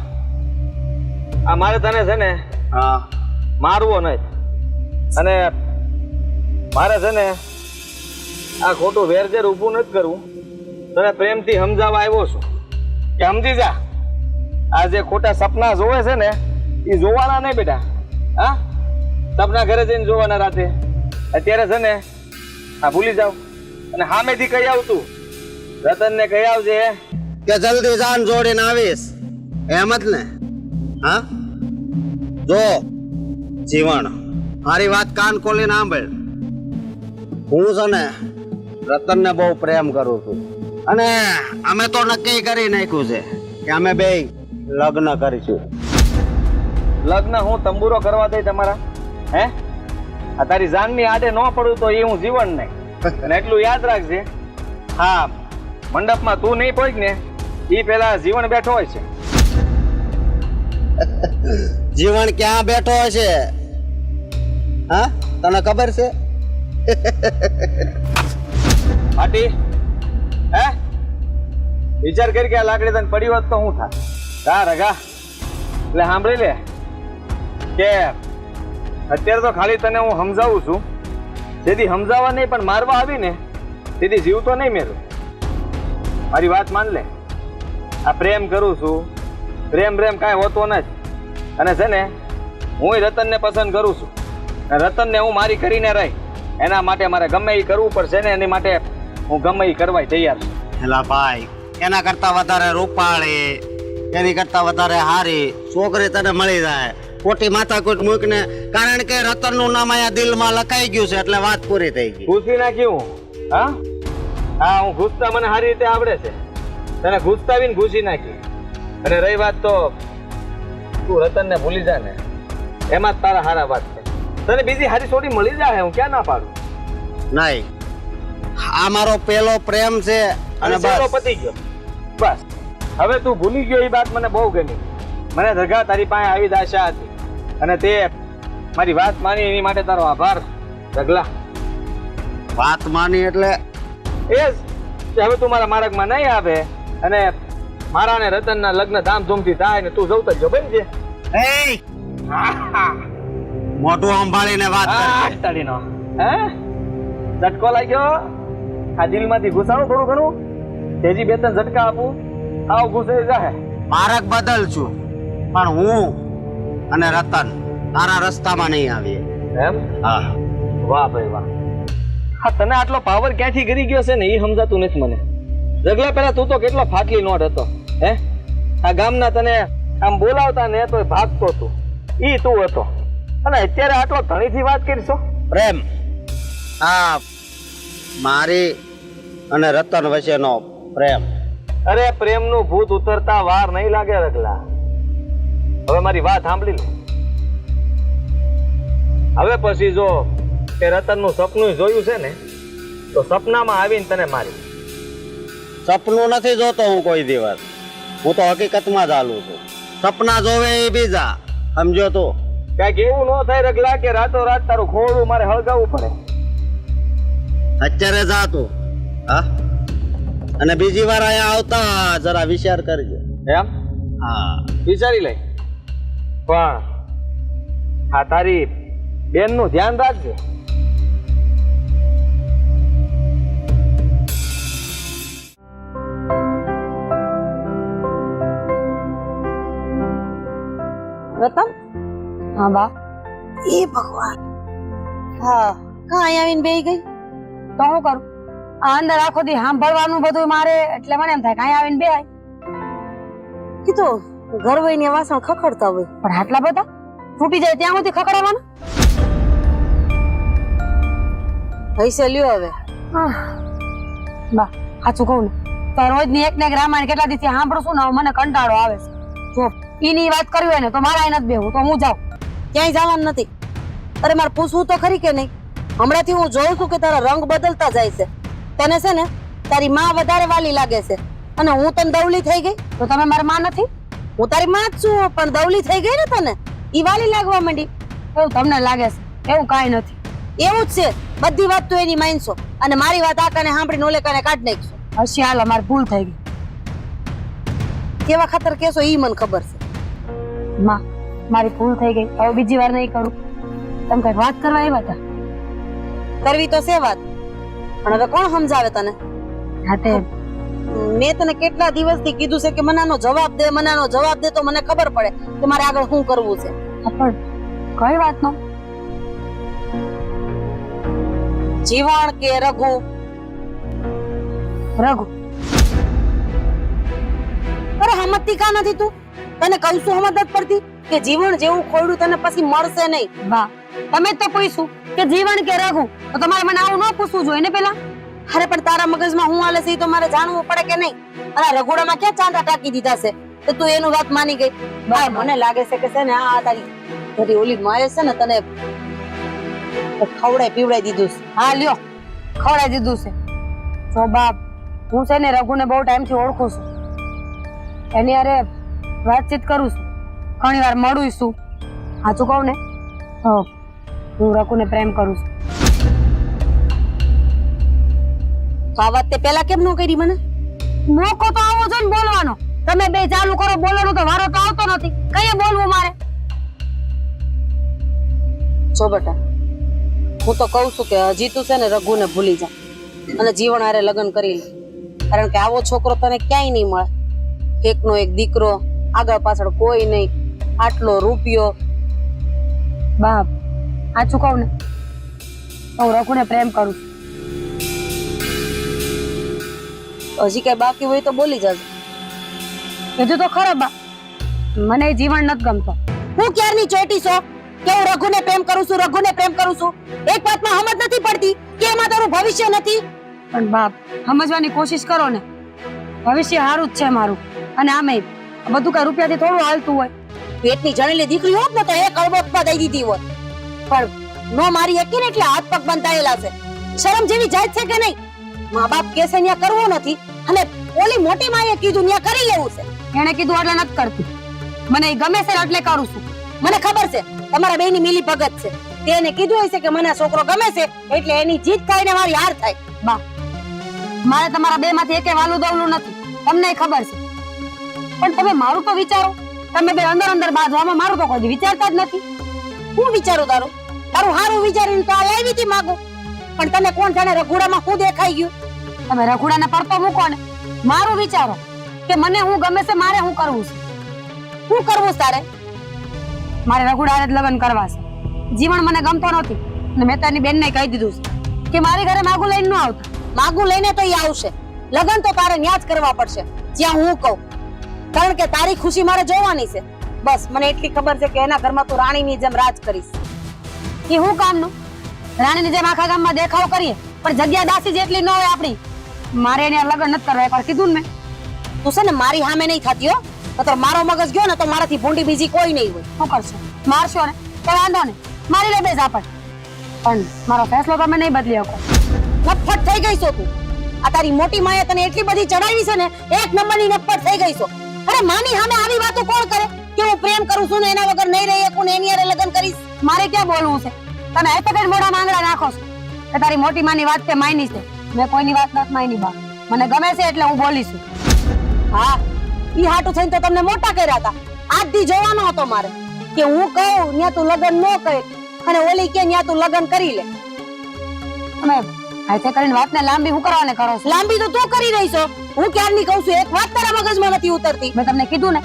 આ મારે તને છે ને હા મારવો નહીં, અને મારે છે ને આ ખોટું વેરઝેર ઊભું નથી કરવું. તને પ્રેમથી સમજાવવા આવ્યો છું કે સમજી જા. આ જે ખોટા સપના જોવે છે ને એ જોવાના નહીં બેટા. હા, સપના ઘરે જઈને જોવાના રાતે. અત્યારે છે ને આ ભૂલી જાવ અને સામેથી કહી આવતું રતનને કહી આવજે કે જલ્દી જાન જોડીને આવીશ એમ જ ને? હા જો જીવણ, મારી વાત કાન ખોલીને સાંભળ. હું છે ને રતનને બહુ પ્રેમ કરું છું અને અમે તો નક્કી કરી નાખ્યું છે કે અમે બે લગ્ન કરીશું. લગ્ન હું તંબુરો કરવા દઈ તમારા? હે આ તારી જાનની આડે ન પડું તો એ હું જીવન નહીં. અને એટલું યાદ રાખજે, હા મંડપમાં તું નહીં પહોંચ ને એ પેલા જીવન બેઠો હોય છે. જીવન ક્યાં બેઠો હશે? હા તને ખબર છે? પાટી હે વિચાર કરી કે આ લાકડી તને પડી હોત તો શું થાય? રા રગા એટલે સાંભળી લે કે અત્યારે તો ખાલી તને હું સમજાવું છું. જેથી સમજાવવા નહીં પણ મારવા આવી ને તેથી જીવ તો નહીં મેરું. મારી વાત માન લે. આ પ્રેમ કરું છું, પ્રેમ કાંઈ હોતો નથી. અને છે ને હું રતનને પસંદ કરું છું. રતનને હું મારી કરીને રહી એના માટે મારે ગમે એ કરવું પડશે ને એની માટે હું ગમે એ કરવા તૈયાર છું. એલા ભાઈ, એના કરતા વધારે રૂપાળી, એની કરતા વધારે હારી છોકરી તને મળી જાય. ખોટી માથાકૂટ મૂકને, કારણ કે રતન નું નામ અહીંયા દિલમાં લખાઈ ગયું છે એટલે વાત પૂરી થઈ ગઈ. ઘૂસી નાખ્યું? હા હા, હું ઘૂસતા મને સારી રીતે આવડે છે. તને ઘૂસતાવીને ઘૂસી નાખી. અને રહી વાત તો તું રતનને ભૂલી જા ને એમાં જ તારા હારા વાત છે. તને બીજી હારી છોડી મળી જાય હું ક્યાં ના પાડું? નહીં, આ મારો પેલો પ્રેમ છે અને સારો બસ. પતી ગયો. બસ હવે તું ભૂલી ગયો એ વાત મને બહુ ગમી. મને ધગા તારી પાસે આવી જ આશા હતી અને તે મારી વાત માની એની માટે તારો આભાર ઢગલા. વાત માની એટલે એ જ કે હવે તું મારા માર્ગમાં નહીં આવે અને મારા ને રતનના લગ્ન ધામધૂમથી થાય ને તું જવતા જો બનજે. મોઢું સંભાળીને વાત કરજે. તાળીનો હે ઝટકો લાગ્યો આ દિલમાંથી ઘુસાણું થોડું ઘણું તેજી બે ત્રણ ઝટકા આપું આવ ઘુસાઈ જાય માર્ગ બદલ છું પણ હું અને રતન તારા રસ્તામાં નહીં આવીએ. એમ હા વાહ ભાઈ વાહ. હા તને આટલો પાવર ક્યાંથી ગરી ગયો છે ને એ સમજાતું નથી મને. જગલા પહેલા તું તો કેટલો ફાટલી નોટ હતો હે. આ ગામના તને આમ બોલાવતા ને તો ભાગતો તું ઈ તું હતો અને અત્યારે આટલો ધણીથી વાત કરીશો. પ્રેમ આ મારી અને રતન વચ્ચેનો પ્રેમ. અરે પ્રેમનું ભૂત ઉતરતા વાર નહીં લાગે રગલા. હવે મારી વાત સાંભળી લે. હવે પછી જો કે રતનનું સપનું જોયું છે ને તો સપનામાં આવીને તને મારી. સપનું નથી જોતો હું કોઈ દિવસ, હું તો હકીકતમાં જ હાલું છું. સપના જોવે એ બીજા, સમજો તું. કઈક એવું ન થાય રગલા કે રાતો રાત તારું ખોળું મારે હળગાવવું પડે. અત્યારે જા તું. હા અને બીજી વાર અહીંયા આવતા જરા વિચાર કરજો. એમ હા વિચારી લઈ. પણ આ તારી બેન નું ધ્યાન રાખજે. રતન હા બા. એ ભગવાન હા કાં અહીંયા આવીને બેહી ગઈ. તો હું કરું? આ અંદર આખો દી સાંભળવાનું બધું મારે, એટલે મને એમ થાય કે અહીંયા આવીને બેહાય. કીધું ઘર હોય ને વાસણ ખખડતા હોય. પણ આટલા બધા તૂટી જાય ત્યાં સુધી ખકડાવવાના? પૈસા લ્યો હવે. બા સાચું કહું ને તો રોજની એક ને એક રામાયણ કેટલા દિવસથી સાંભળું છું ને હવે મને કંટાળો આવે છે. જો ઈની વાત કરવી હોય ને તો મારા નથી બેહવું, તો હું જાઉં. ક્યાંય જવાનું નથી. અરે મારે પૂછવું તો ખરી કે નહીં? હમણાંથી હું જોઉં છું કે તારા રંગ બદલતા જાય છે. તને છે ને તારી માં વધારે વાલી લાગે છે અને હું તને દવલી થઈ ગઈ. તો તમે મારી માં નથી? હું તારી માં જ છું પણ દવલી થઈ ગઈ ને તને ઈ વાલી લાગવા માંડી. એવું તમને લાગે છે? એવું કાંઈ નથી. એવું જ છે. બધી વાત તો એની માનશો અને મારી વાત આ કાને સાંભળીને ઓલે કાને કાઢ નાખશો. હસી હાલો, મારી ભૂલ થઈ ગઈ. કેવા ખાતર કેસો ઈ મને ખબર છે. માં મારી ભૂલ થઈ ગઈ, હવે બીજી વાર નહીં કરું. તમે કઈક વાત કરવા આવ્યા હતા? કરવી તો છે વાત, પણ હવે કોણ સમજાવે તને? હા તે મેં તને કેટલા દિવસથી કીધું છે કે મનાનો જવાબ દે, મનાનો જવાબ દે તો મને ખબર પડે કે મારે આગળ શું કરવું છે. પણ કઈ વાતનો? જીવણ કે રઘુ? રઘુ. અરે હમતી કા નથી તું? તને કહું છું સમજ જ પડતી કે જીવન જેવું ખોયડું તને પછી મળશે નહીં. વાહ, તમે જ તો પૂછ્યું કે જીવન કે રઘુ, તો તમારે મને આવું ન પૂછવું જોઈએ ને પેલા. અરે પણ તારા મગજમાં હું હાલે છે એ તો મારે જાણવું પડે કે નહીં? અને આ રઘોડામાં ક્યાં ચાંદા ટાકી દીધા છે તો તું એનું વાત માની ગઈ? ભાઈ મને લાગે છે કે છે ને આ તારી ઘરી ઓલી મારે છે ને તને ખવડાય પીવડાઈ દીધું છે. હા લ્યો, ખવડાવી દીધું છે. જો બાપ, હું છે ને રઘુને બહુ ટાઈમથી ઓળખું છું. એની હારે વાતચીત કરું છું, ઘણી વાર મળું છું. સાચું કહું ને તો હું રઘુને પ્રેમ કરું છું. તો આ વાત તે પેલા કેમ ન કરી મને? મોકો તો આવો છે ને બોલવાનો. તમે બે ચાલુ કરો બોલવાનું તો વારો તો આવતો નથી. કઈ બોલવું મારે? જો બેટા, હું તો કહું છું કે હજી તું છે ને રઘુને ભૂલી જા અને જીવન હારે લગ્ન કરી લે. કારણ કે આવો છોકરો તને ક્યાંય નહીં મળે. એકનો એક દીકરો, આગળ પાછળ કોઈ નહીં, આટલો રૂપિયો. બાપ સાચું કહું ને તો હું રઘુને પ્રેમ કરું છું. હજી કઈ બાકી હોય તો બોલી જાજે. કીધું તો ખરા બા, મને એ જીવન નથી ગમતો. હું ક્યારની ચોટી છો કે હું રઘુને પ્રેમ કરું છું, રઘુને પ્રેમ કરું છું? એક વાતમાં સમજ નથી પડતી કે એમાં તારું ભવિષ્ય નથી? પણ બાપ સમજવાની કોશિશ કરો ને, ભવિષ્ય સારું જ છે મારું. અને આમે બધું કઈ રૂપિયાથી થોડું હાલતું હોય. પેટની જણેલી દીકરી હોત ને તો એક અડબોટમાં દઈ દીધી હોત, પણ નો મારી હતી ને એટલે હાથ પગ બંધાયેલા છે. શરમ જેવી જાત છે કે નહીં? મા બાપ કે છે ત્યાં કરવું નથી અને ઓલી મોટી માએ કીધું ત્યાં કરી લેવું છે. એને કીધું એટલે નથી કરતી. મને એ ગમે છે એટલે કરું છું. મને ખબર છે તમારા બેની મિલી ભગત છે. તેને કીધું હશે કે મને આ છોકરો ગમે છે એટલે એની જીત થાય ને મારી હાર થાય. બા મારે તમારા બે માંથી એકે વાલું દવલું નથી, તમને ખબર છે. પણ તમે મારું તો વિચારો. તમે બે અંદર અંદર બાજુ, આમાં મારું તો કોઈ વિચારતા જ નથી. હું વિચારું તારું હારું વિચારીને તો આ લાવી હતી માગું. પણ તને કોણ જાણે રઘુડામાં શું દેખાઈ ગયું? તમે રઘુડાને પડતો મૂકો ને, મારું વિચારો કે મને હું ગમે છે, મારે શું કરવું છે? શું કરવું છે તારે? મારે રઘુડાને જ લગ્ન કરવા છે. જીવન મને ગમતો નથી અને મેં તારી બેનને કહી દીધું છે કે મારી ઘરે માગું લઈને ન આવતા. માગું લઈને તો ઈ આવશે, લગ્ન તો તારે ન્યા જ કરવા પડશે જ્યાં હું કહું, કારણ કે તારી ખુશી મારે જોવાની છે. બસ મને એટલી ખબર છે કે એના ઘરમાં તું રાણીની જેમ રાજ કરીશ. એ હું કામનું? રાણીની જેમ આખા ગામમાં દેખાવ કરીએ પણ જગ્યા દાસી જેટલી ન હોય આપણી. મારે એને લગ્ન નથી કરવા, એકવાર કીધું ને મેં. તું છે ને મારી સામે નહીં થતી હો, તો મારો મગજ ગયો ને તો મારાથી ભૂંડી બીજી કોઈ નહીં હોય. શું કરશો? મારશો ને તો વાંધો ને, મારી લે બે ઝાપટ, પણ મારો ફેસલો તમે નહીં બદલી શકો. નફટ થઈ ગઈ છો તું. આ તારી મોટી માએ તને એટલી બધી ચડાવી છે ને, એક નંબરની નફટ થઈ ગઈ છો. અરે માની સામે આવી વાતો કોણ કરે કે હું પ્રેમ કરું છું ને એના વગર નહીં રહી શકું ને એની હારે લગ્ન કરીશ? મારે ક્યાં બોલવું છે? તમે આ તક જ મોઢા માંગડા નાખો છો કે તારી મોટી માની વાત તે માયની છે. મેં કોઈની વાત નથી માયની બા, મને ગમે છે એટલે હું બોલીશું. હા, ઈ હાટું થઈને તો તમને મોટા કર્યા હતા. આજ દી જોવાનો હતો મારે કે હું કહું ન્યા તું લગ્ન ન કરે અને ઓલી કે ન્યા તું લગ્ન કરી લે. તમે આતે કરીને વાતને લાંબી હું કરવાને કરો છો? લાંબી તો તું કરી રહી છો. હું ક્યારની કહું છું, એક વાત તારા મગજમાં નથી ઉતરતી. મેં તમને કીધું ને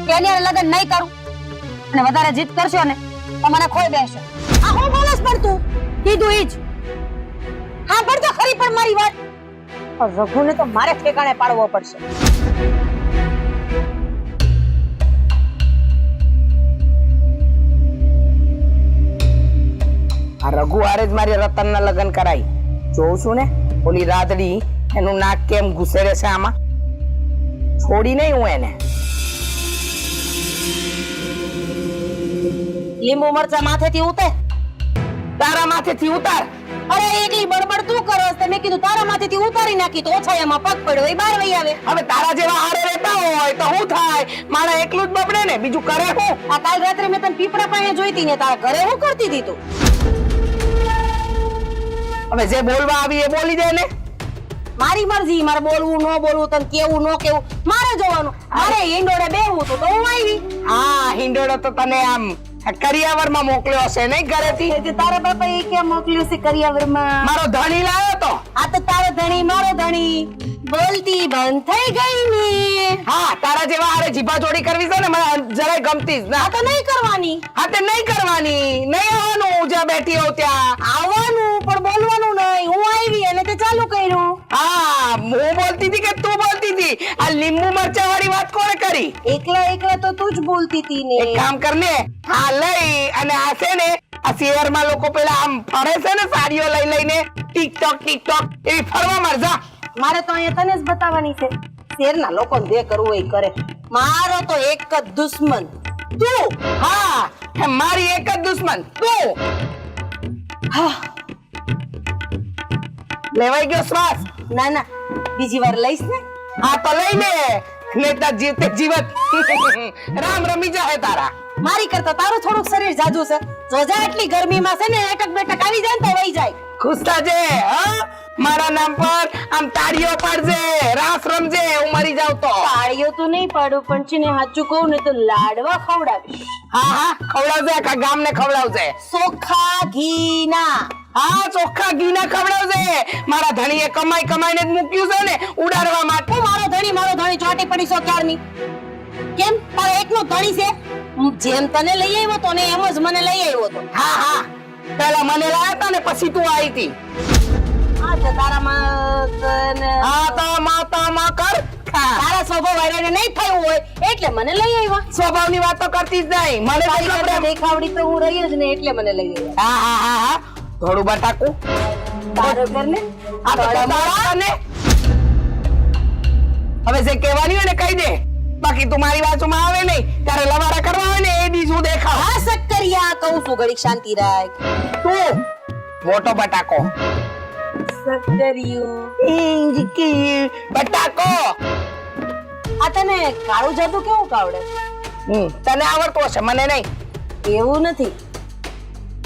કે એની હારે લગ્ન નહીં કરું અને વધારે જીદ કરશો ને તો મને ખોઈ દેશો. આ હું બોલસ પણ તું કીધું ઈ જ. હા પણ તો ખરી પણ મારી વાત. પણ રઘુને તો મારે ઠેકાણે પાડવો પડશે. આ રઘુ હારે જ મારી રતનના લગ્ન કરાય. જોઉં છું ને ઓલી રાધડી એનું નાક કેમ ઘૂસેડે છે આમાં. છોડી નહીં હું એને. લીંબુ મરચા માથેથી ઉતે. તારા માથેથી ઉતાર. અરે એટલી બડબડ તું કરો છો. મેં કીધું તારા માથેથી ઉતારી નાખી તો ઓછાયામાં પગ પડ્યો એ બહાર વહી આવે. હવે તારા જેવા હારે રહેતા હોય તો શું થાય? મારા એકલું જ બબડે ને, બીજું કરે હું? આ કાલ રાત્રે મેં તને પીપળા પાસે જોઈતી ને તારા ઘરે હું કરતી હતી તું? હવે જે બોલવા આવી એ બોલી દે ને. મારી મરજી, મારે બોલવું ન બોલવું, તને કેવું ન કેવું મારે જોવાનું. મારે ઈંડોળે બેહવું તો હું આવી. હા, હિંડોળો તો તને આમ કરિયાવરમાં મોકલ્યો હશે નહીં ઘરેથી? તારા બાપા એ ક્યાં મોકલ્યું છે કરિયાવરમાં? મારો ધણી લાવ્યો તો. આ તો તારો ધણી મારો ધણી બોલતી બંધ થઈ ગઈ ને. હા, તારા જેવા હારે જીભા જોડી કરવી છે ને મને જરાય ગમતી જ ના. આ તો નહીં કરવાની. હા, તે નહીં કરવાની. નહીં આવવાનું જ્યાં બેઠી હોઉં ત્યાં. આવવાનું પણ બોલવાનું નહીં. હું આવી અને તે ચાલુ કર્યું. હા, હું બોલતી હતી કે તું બોલતી હતી? આ લીંબુ મરચા વાળી વાત કોણે કરી? એકલા એકલા તો તું જ બોલતી હતી ને. એક કામ કર ને, હા લઈ અને આ છે ને આ શહેરમાં લોકો પેલા આમ ફરે છે ને સાડીઓ લઈ લઈને ટિકટોક એવી ફરવા મરજા. મારે તો અહીંયા તને જ બતાવવાની છે. શેરના લોકો જે કરવું એ કરે. મારો તો એક જ દુશ્મન તું. હા, હે મારી એક જ દુશ્મન તું. હા, લેવાઈ ગયો શ્વાસ? ના ના, બીજી વાર લઈશ ને. હા તો લઈ લે, નેતા જીવતે જીવત રામ રમી જાય તારા. મારી કરતા તારું થોડુંક શરીર જાજુ છે. જોજા એટલી ગરમીમાં છે ને એકક બેટક આવી જાય ને તો વહી જાય. ખુશ થાજે. હા, મારા નામ પર આમ તાળીઓ પાડજે, રાસ રમજે, હું મરી જાઉં તો. તાળીઓ તો નહીં પાડું પણ છે ને સાચું કહું ને તો લાડવા ખવડાવીશ. હા, ખવડાવજે, આખા ગામને ખવડાવજે. ચોખ્ખા ઘીના. હા, ચોખ્ખા ઘીના ખવડાવજે. મારા ધણીએ કમાઈને જ મૂક્યું છે ને ઉડાડવા માટે. હું મારો ધણી ચોટી પડી છો ક્યારની. કેમ તારે એકનો ધણી છે? જેમ તને લઈ આવ્યો તો ને એમ જ મને લઈ આવ્યો તો. હા, પેલા મને લાયા તા ને પછી તું આવી હતી. હા, તો તારામાં તને હા, તો માતામાં કર. તારા સ્વભાવ વાળાને નહીં થયું હોય એટલે મને લઈ આવ્યા. સ્વભાવની વાતો કરતી જ નહીં. મને તારી તો કરતા દેખાવડી તો હું રહી જ ને એટલે મને લઈ આવ્યા. હા, થોડું બટાકું બરોબર ને? આ તો તમારા ને. હવે જે કહેવાની હોય ને કહી દે, બાકી તું મારી બાજુમાં આવે નહીં ત્યારે લવારા કરવા હોય ને એ દી શું દેખાવ. હા સક્કરિયા કહું છું, ઘડીક શાંતિ રાખ. તું મોટો બટાકો. સક્કરિયું બટાકો. આ તને કાળું જાદુ કેવું આવડે? તને આવડતો હશે, મને નહીં. એવું નથી.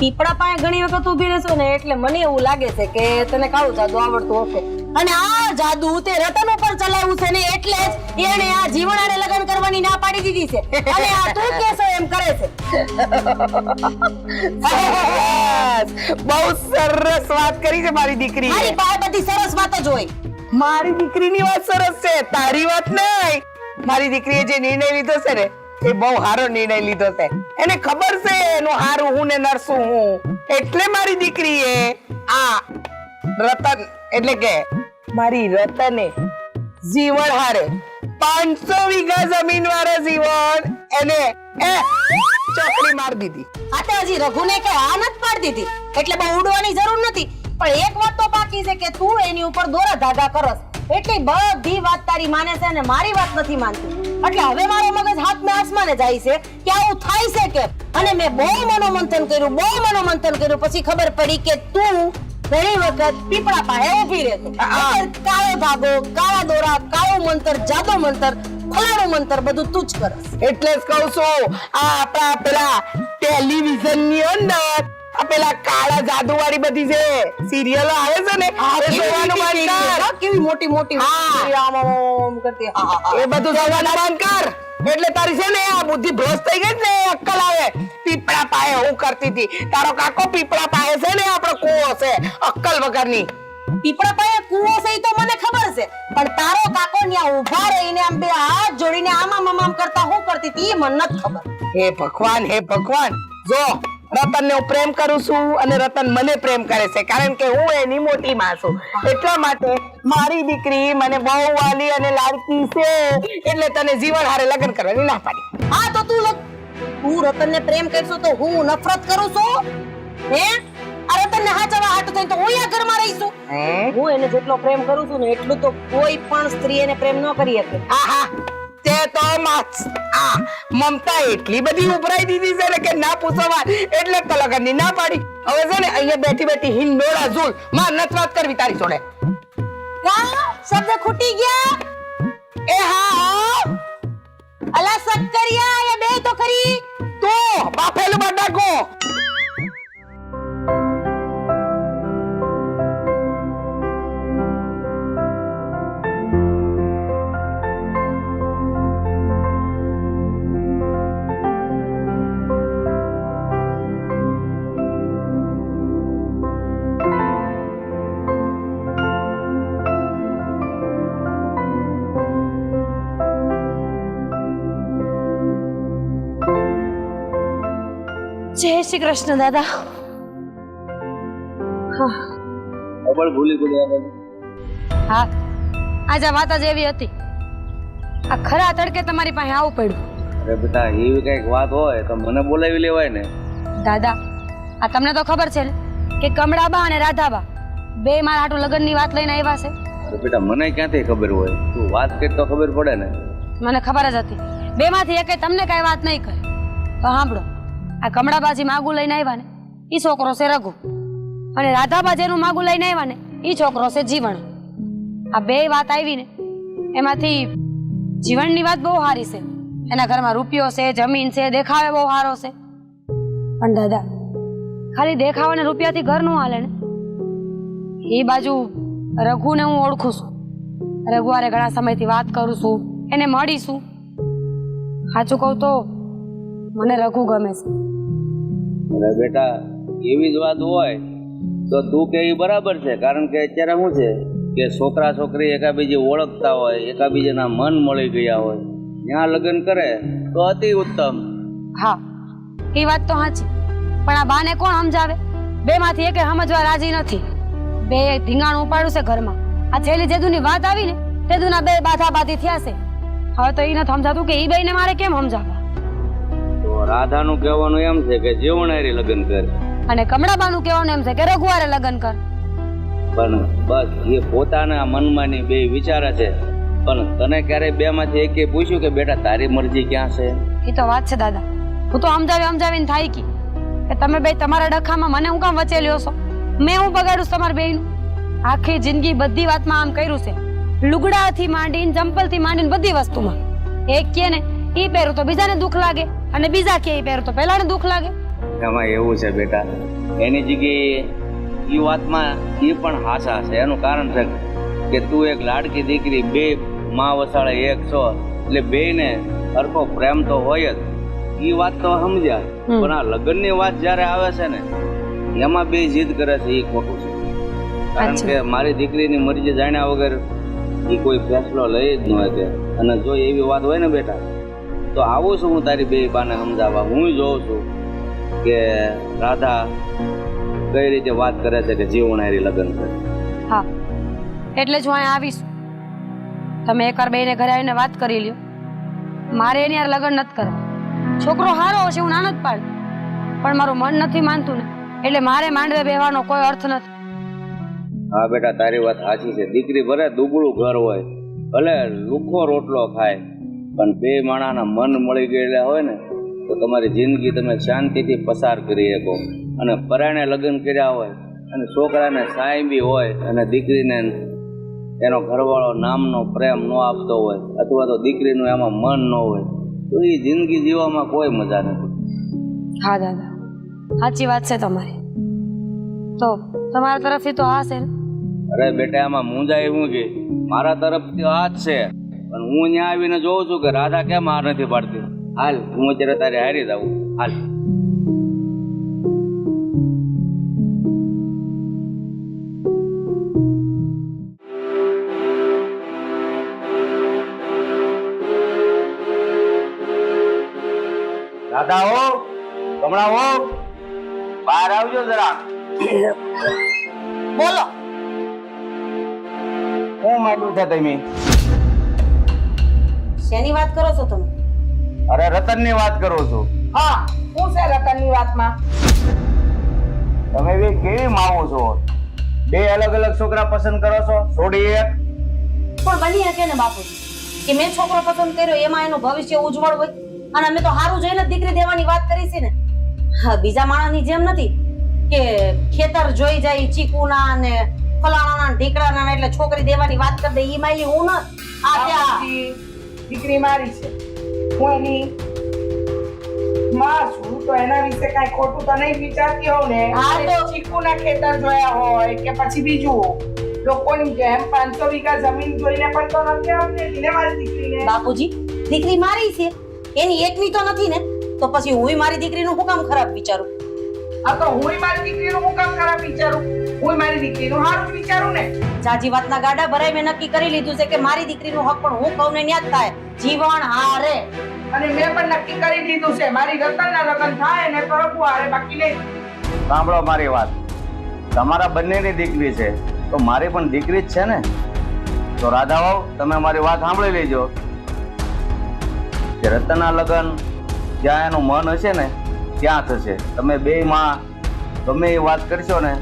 પીપળા પાસે ઘણી વખત ઉભી રહેશો ને એટલે મને એવું લાગે છે કે તને કાળું જાદુ આવડતું હશે. અને આ જાદુ તે રતન ઉપર ચલાવ્યું છે ને એટલે જ એને આ જીવણાને લગ્ન કરવાની ના પાડી દીધી છે અને આ તું કેસો એમ કરે છે. બહુ સરસ વાત કરી છે મારી દીકરી. મારી પાસે બધી સરસ વાતો જ હોય. મારી દીકરીની વાત સરસ છે, તારી વાત નહીં. મારી દીકરીએ જે નિર્ણય લીધો છે ને એ બહુ સારો નિર્ણય લીધો છે. એને ખબર છે એનું હારું હું ને નરસું હું, એટલે મારી દીકરીએ આ રતન એટલે કે મારી રતને જીવન હારે 500 વીઘા જમીન વાળા જીવન એને ચોકડી માર દીધી. આ તો હજી રઘુને કે આ નથી પાડી દીધી એટલે બહુ ઉડવાની જરૂર નથી. પણ એક વાત તો બાકી છે કે તું એની ઉપર દોરા ધાગા કરસ એટલે બધી વાત તારી માને છે અને મારી વાત નથી માનતી. એટલે હવે મારો મગજ હાથમાં આસમાને જાય છે કે આવું થાય છે કે. અને મેં બહુ મનોમંથન કર્યું પછી ખબર પડી કે તું ઘણી વખત પીપળા પાસે ઊભી રહેતો. કાળો ધાગો, કાળા દોરા, કાળો મંતર, જાદો મંતર, ફલાણું મંતર બધું તું જ કરસ. એટલે જ કહું છું આ આપણા પેલા ટેલિવિઝન ની અંદર આ પેલા કાળા જાદુ વાળી બધી જે સિરિયલો આવે છે ને એ જોવાનું બંધ કર. કેવી મોટી મોટી આમ કરતી. એ બધું જોવાનું બંધ કર. એટલે તારી છે ને આ બુદ્ધિ ભ્રષ્ટ થઈ ગઈ ને અક્કલ આવે. પીપળા પાયે હું કરતી હતી, તારો કાકો પીપળા પાયે છે ને આપણો કૂવો છે અક્કલ વગરની. પીપળા પાસે કૂવો છે ઈ તો મને ખબર છે પણ તારો કાકો ન્યા ઊભા રહીને આમ બે હાથ જોડીને આમ કરતા હું કરતી હતી ઈ મને નથી ખબર. હે ભગવાન જો રતન ને હું પ્રેમ કરું છું અને રતન મને પ્રેમ કરે છે કારણ કે હું એની મોટી માં છું. એટલા માટે મારી દીકરી મને બહુ વાલી અને લાડકી છે એટલે તને જીવન હારે લગ્ન કરવાની ના પાડી. હા તો તું રતનને પ્રેમ કરશો તો હું નફરત કરું છું હે? આ રતનને હાચવા હાટું થઈને તો હું અહીંયા ઘરમાં રહીશું. હું એને જેટલો પ્રેમ કરું છું ને એટલું તો કોઈ પણ સ્ત્રી એને પ્રેમ ન કરી શકે. આહા તે તો મમતા એટલી બધી ઉભરાઈ દીધી છે ને કે ના પૂછો વાત. એટલે તો લગનની ના પાડી. હવે છે ને અહીંયા બેઠી હિંડોળા ઝૂલ માં નથી વાત કરવી તારી જોડે. કા શબ્દ ખૂટી ગયા? એ હા અલા સક્કરિયા એ બે તો ખરી. તો બાફેલું બટાકો. જય શ્રી કૃષ્ણ દાદા. ખબર ભૂલી ગઈ. હા આજે વાત જ એવી હતી. આ ખરા તડકે તમારી પાસે આવું પડ્યું. અરે બેટા એવી કઈક વાત હોય તો મને બોલાવી લેવાય ને. દાદા આ તમને તો ખબર છે ને કે કમળાબા અને રાધાબા બે મારા હાટુ લગ્નની વાત લઈને આવ્યા છે. અરે બેટા મને ક્યાંથી ખબર હોય? તું વાત કરી તો ખબર પડે ને. મને ખબર જ હતી. બે માંથી એકે તમને કઈ વાત નહીં કરે તો સાંભળો. આ કમળાબાજી માગું લઈને આવ્યા ને ઈ છોકરો છે રઘુ અને રાધાબા જેનું માગું લઈને આવ્યા ને ઈ છોકરો છે જીવણ. આ બે વાત આવી ને એમાંથી જીવણની વાત બહુ સારી છે. એના ઘરમાં રૂપિયો છે, જમીન છે, દેખાવે બહુ સારો છે. પણ દાદા ખાલી દેખાવ અને રૂપિયાથી ઘર નું હાલે ને. એ બાજુ રઘુને હું ઓળખું છું. રઘુ હારે ઘણા સમયથી વાત કરું છું, એને મળીશું. સાચું કહું તો મને રઘુ ગમે છે. અરે બેટા એવી જ વાત હોય તો તું કે એ બરાબર છે. કારણ કે અત્યારે શું છે કે છોકરા છોકરી એકાબીજી ઓળખતા હોય, એકાબીજાના મન મળી ગયા હોય, ત્યાં લગ્ન કરે તો અતિ ઉત્તમ. હા એ વાત તો સાચી પણ આ બાને કોણ સમજાવે? બે માંથી એકે સમજવા રાજી નથી. બે ધીંગાણું ઉપાડ્યું છે ઘરમાં. આ છેલ્લી જેદુની વાત આવી ને તેદુના બે બાધાબાધી થયા છે. હવે તો એ નથી સમજાતું કે એ બેને મારે કેમ સમજાવવા. તો રાધાનું કહેવાનું એમ છે કે જીવણારી લગ્ન કરે અને કમળાબાનું કહેવાનું એમ છે કે રઘુવારે લગ્ન કર. પણ બસ એ પોતાના મનમાંની બે વિચારે છે. પણ તને ક્યારે બે માંથી એકે પૂછ્યું કે બેટા તારી મરજી ક્યાં છે? એ તો વાત છે દાદા. હું તો સમજાવીને થાય કે તમે બે તમારા ડખામાં મને હું કામ વચ્ચે લ્યો છો? મેં હું બગાડું તમારા બેયનું? આખી જિંદગી બધી વાતમાં આમ કર્યું છે. લુગડાથી માંડીને ચંપલથી માંડીને બધી વસ્તુમાં એક કે ને ઈ પહેરું તો બીજાને દુઃખ લાગે અને બીજા કે ઈ પહેરું તો પેલાને દુઃખ લાગે. એમાં એવું છે બેટા, એની જગ્યાએ એ વાતમાં એ પણ હાસા છે. એનું કારણ છે કે તું એક લાડકી દીકરી, બે માં વસાળે એક છો, એટલે બે ને સરખો પ્રેમ તો હોય જ. એ વાત તો સમજ્યા, પણ આ લગ્નની વાત જયારે આવે છે ને એમાં બે જીદ કરે છે, એ ખોટું છે. કારણ કે મારી દીકરીની મરજી જાણ્યા વગર એ કોઈ ફેસલો લઈ જ ન શકે. અને જો એવી વાત હોય ને બેટા, તો આવું છું હું તારી બે બાને સમજાવવા. હું જોઉં છું કે રાધા કઈ રીતે વાત કરે છે કે જીવન હારી લગ્ન કરે. હા, એટલે જ હું અહીંયા આવીશ. તમે એકવાર બેને ઘરે આવીને વાત કરી લ્યો. મારે એની યાર લગ્ન નથી કરવા. છોકરો સારો હશે, હું ના નથી પાડતી, પણ મારું મન નથી માનતું ને, એટલે મારે માંડવે બેહવાનો કોઈ અર્થ નથી. હા બેટા, તારી વાત સાચી છે. દીકરી ભલે દુબળું ઘર હોય, ભલે લુખો રોટલો ખાય, પણ બે માણાના મન મળી ગયેલા હોય ને તો તમારી જિંદગી તમે શાંતિથી પસાર કરી શકો. અને પરાણે લગ્ન કર્યા હોય અને છોકરાને સાયબી હોય અને દીકરીને એનો ઘરવાળો નામનો પ્રેમ ન આપતો હોય અથવા તો દીકરીનું એમાં મન ન હોય તો એ જિંદગી જીવવામાં કોઈ મજા નથી. હા દાદા, સાચી વાત છે તમારી. તો તમારા તરફથી તો આ છે ને? અરે બેટા, આમાં મૂંઝાય શું કે મારા તરફથી આ જ છે, પણ હું અહીંયા આવીને જોઉં છું કે રાધા કેમ હાર નથી પાડતી. હાલ, હું અત્યારે તારે હારી જ આવું. હાલ. રાધા હો, કમળા હો, બહાર આવજો જરા. બોલો. શું માંગ્યું છે તમે? શેની વાત કરો છો તમે? અરે રતનની વાત કરું છું. હા, શું છે રતનની વાતમાં? તમે બી કેવી માવો છો? બે અલગ અલગ છોકરા પસંદ કરો છો, છોડી એક. પણ બની શકે ને બાપુજી કે મેં છોકરો પસંદ કર્યો એમાં એનું ભવિષ્ય ઉજ્જવળ હોય અને અમે તો સારું જોઈને દીકરી દેવાની વાત કરી છે ને. હા, બીજા માણસની જેમ નથી કે ખેતર જોઈ જાય ચીકુના અને ફલાણાના ઢીકડાના એટલે છોકરી દેવાની વાત કરી દે. ઈ માયલી હું ન આ ત્યાં બાપુજી, દીકરી મારી છે, હું એની માં છું, તો એના વિશે કઈ ખોટું તો નહીં વિચારતી હોઉં ને. હા, તો ચીકુના ખેતર જોયા હોય કે પછી બીજું લોકોની જેમ 500 વીઘા જમીન જોઈને પણ તો નથી આપતી ને મારી દીકરીને. બાપુજી, દીકરી મારી છે, એની એકની તો નથી ને, તો પછી હુંય મારી દીકરીનું શું કામ ખરાબ વિચારું? આ તો હુંય મારી દીકરીનું હું કામ ખરાબ વિચારું? હુંય મારી દીકરીનું સારું વિચારું ને. જાજી વાતના ગાડા ભરાઈ મેં નક્કી કરી લીધું છે કે મારી દીકરીનું હક પણ હું કહું ને ન્યા જ થાય. જીવન હારે. અને મેં પણ નક્કી કરી દીધું છે મારી રતનના લગ્ન થાય ને તો રઘુ હારે, બાકી નહીં. સાંભળો મારી વાત. તમારા બંનેની દીકરી છે તો મારી પણ દીકરી જ છે ને. તો રાધા વાવ, તમે મારી વાત સાંભળી લેજો કે રતનના લગ્ન જ્યાં એનું મન હશે ને ત્યાં થશે. તમે બે માં ગમે એ વાત કરશો ને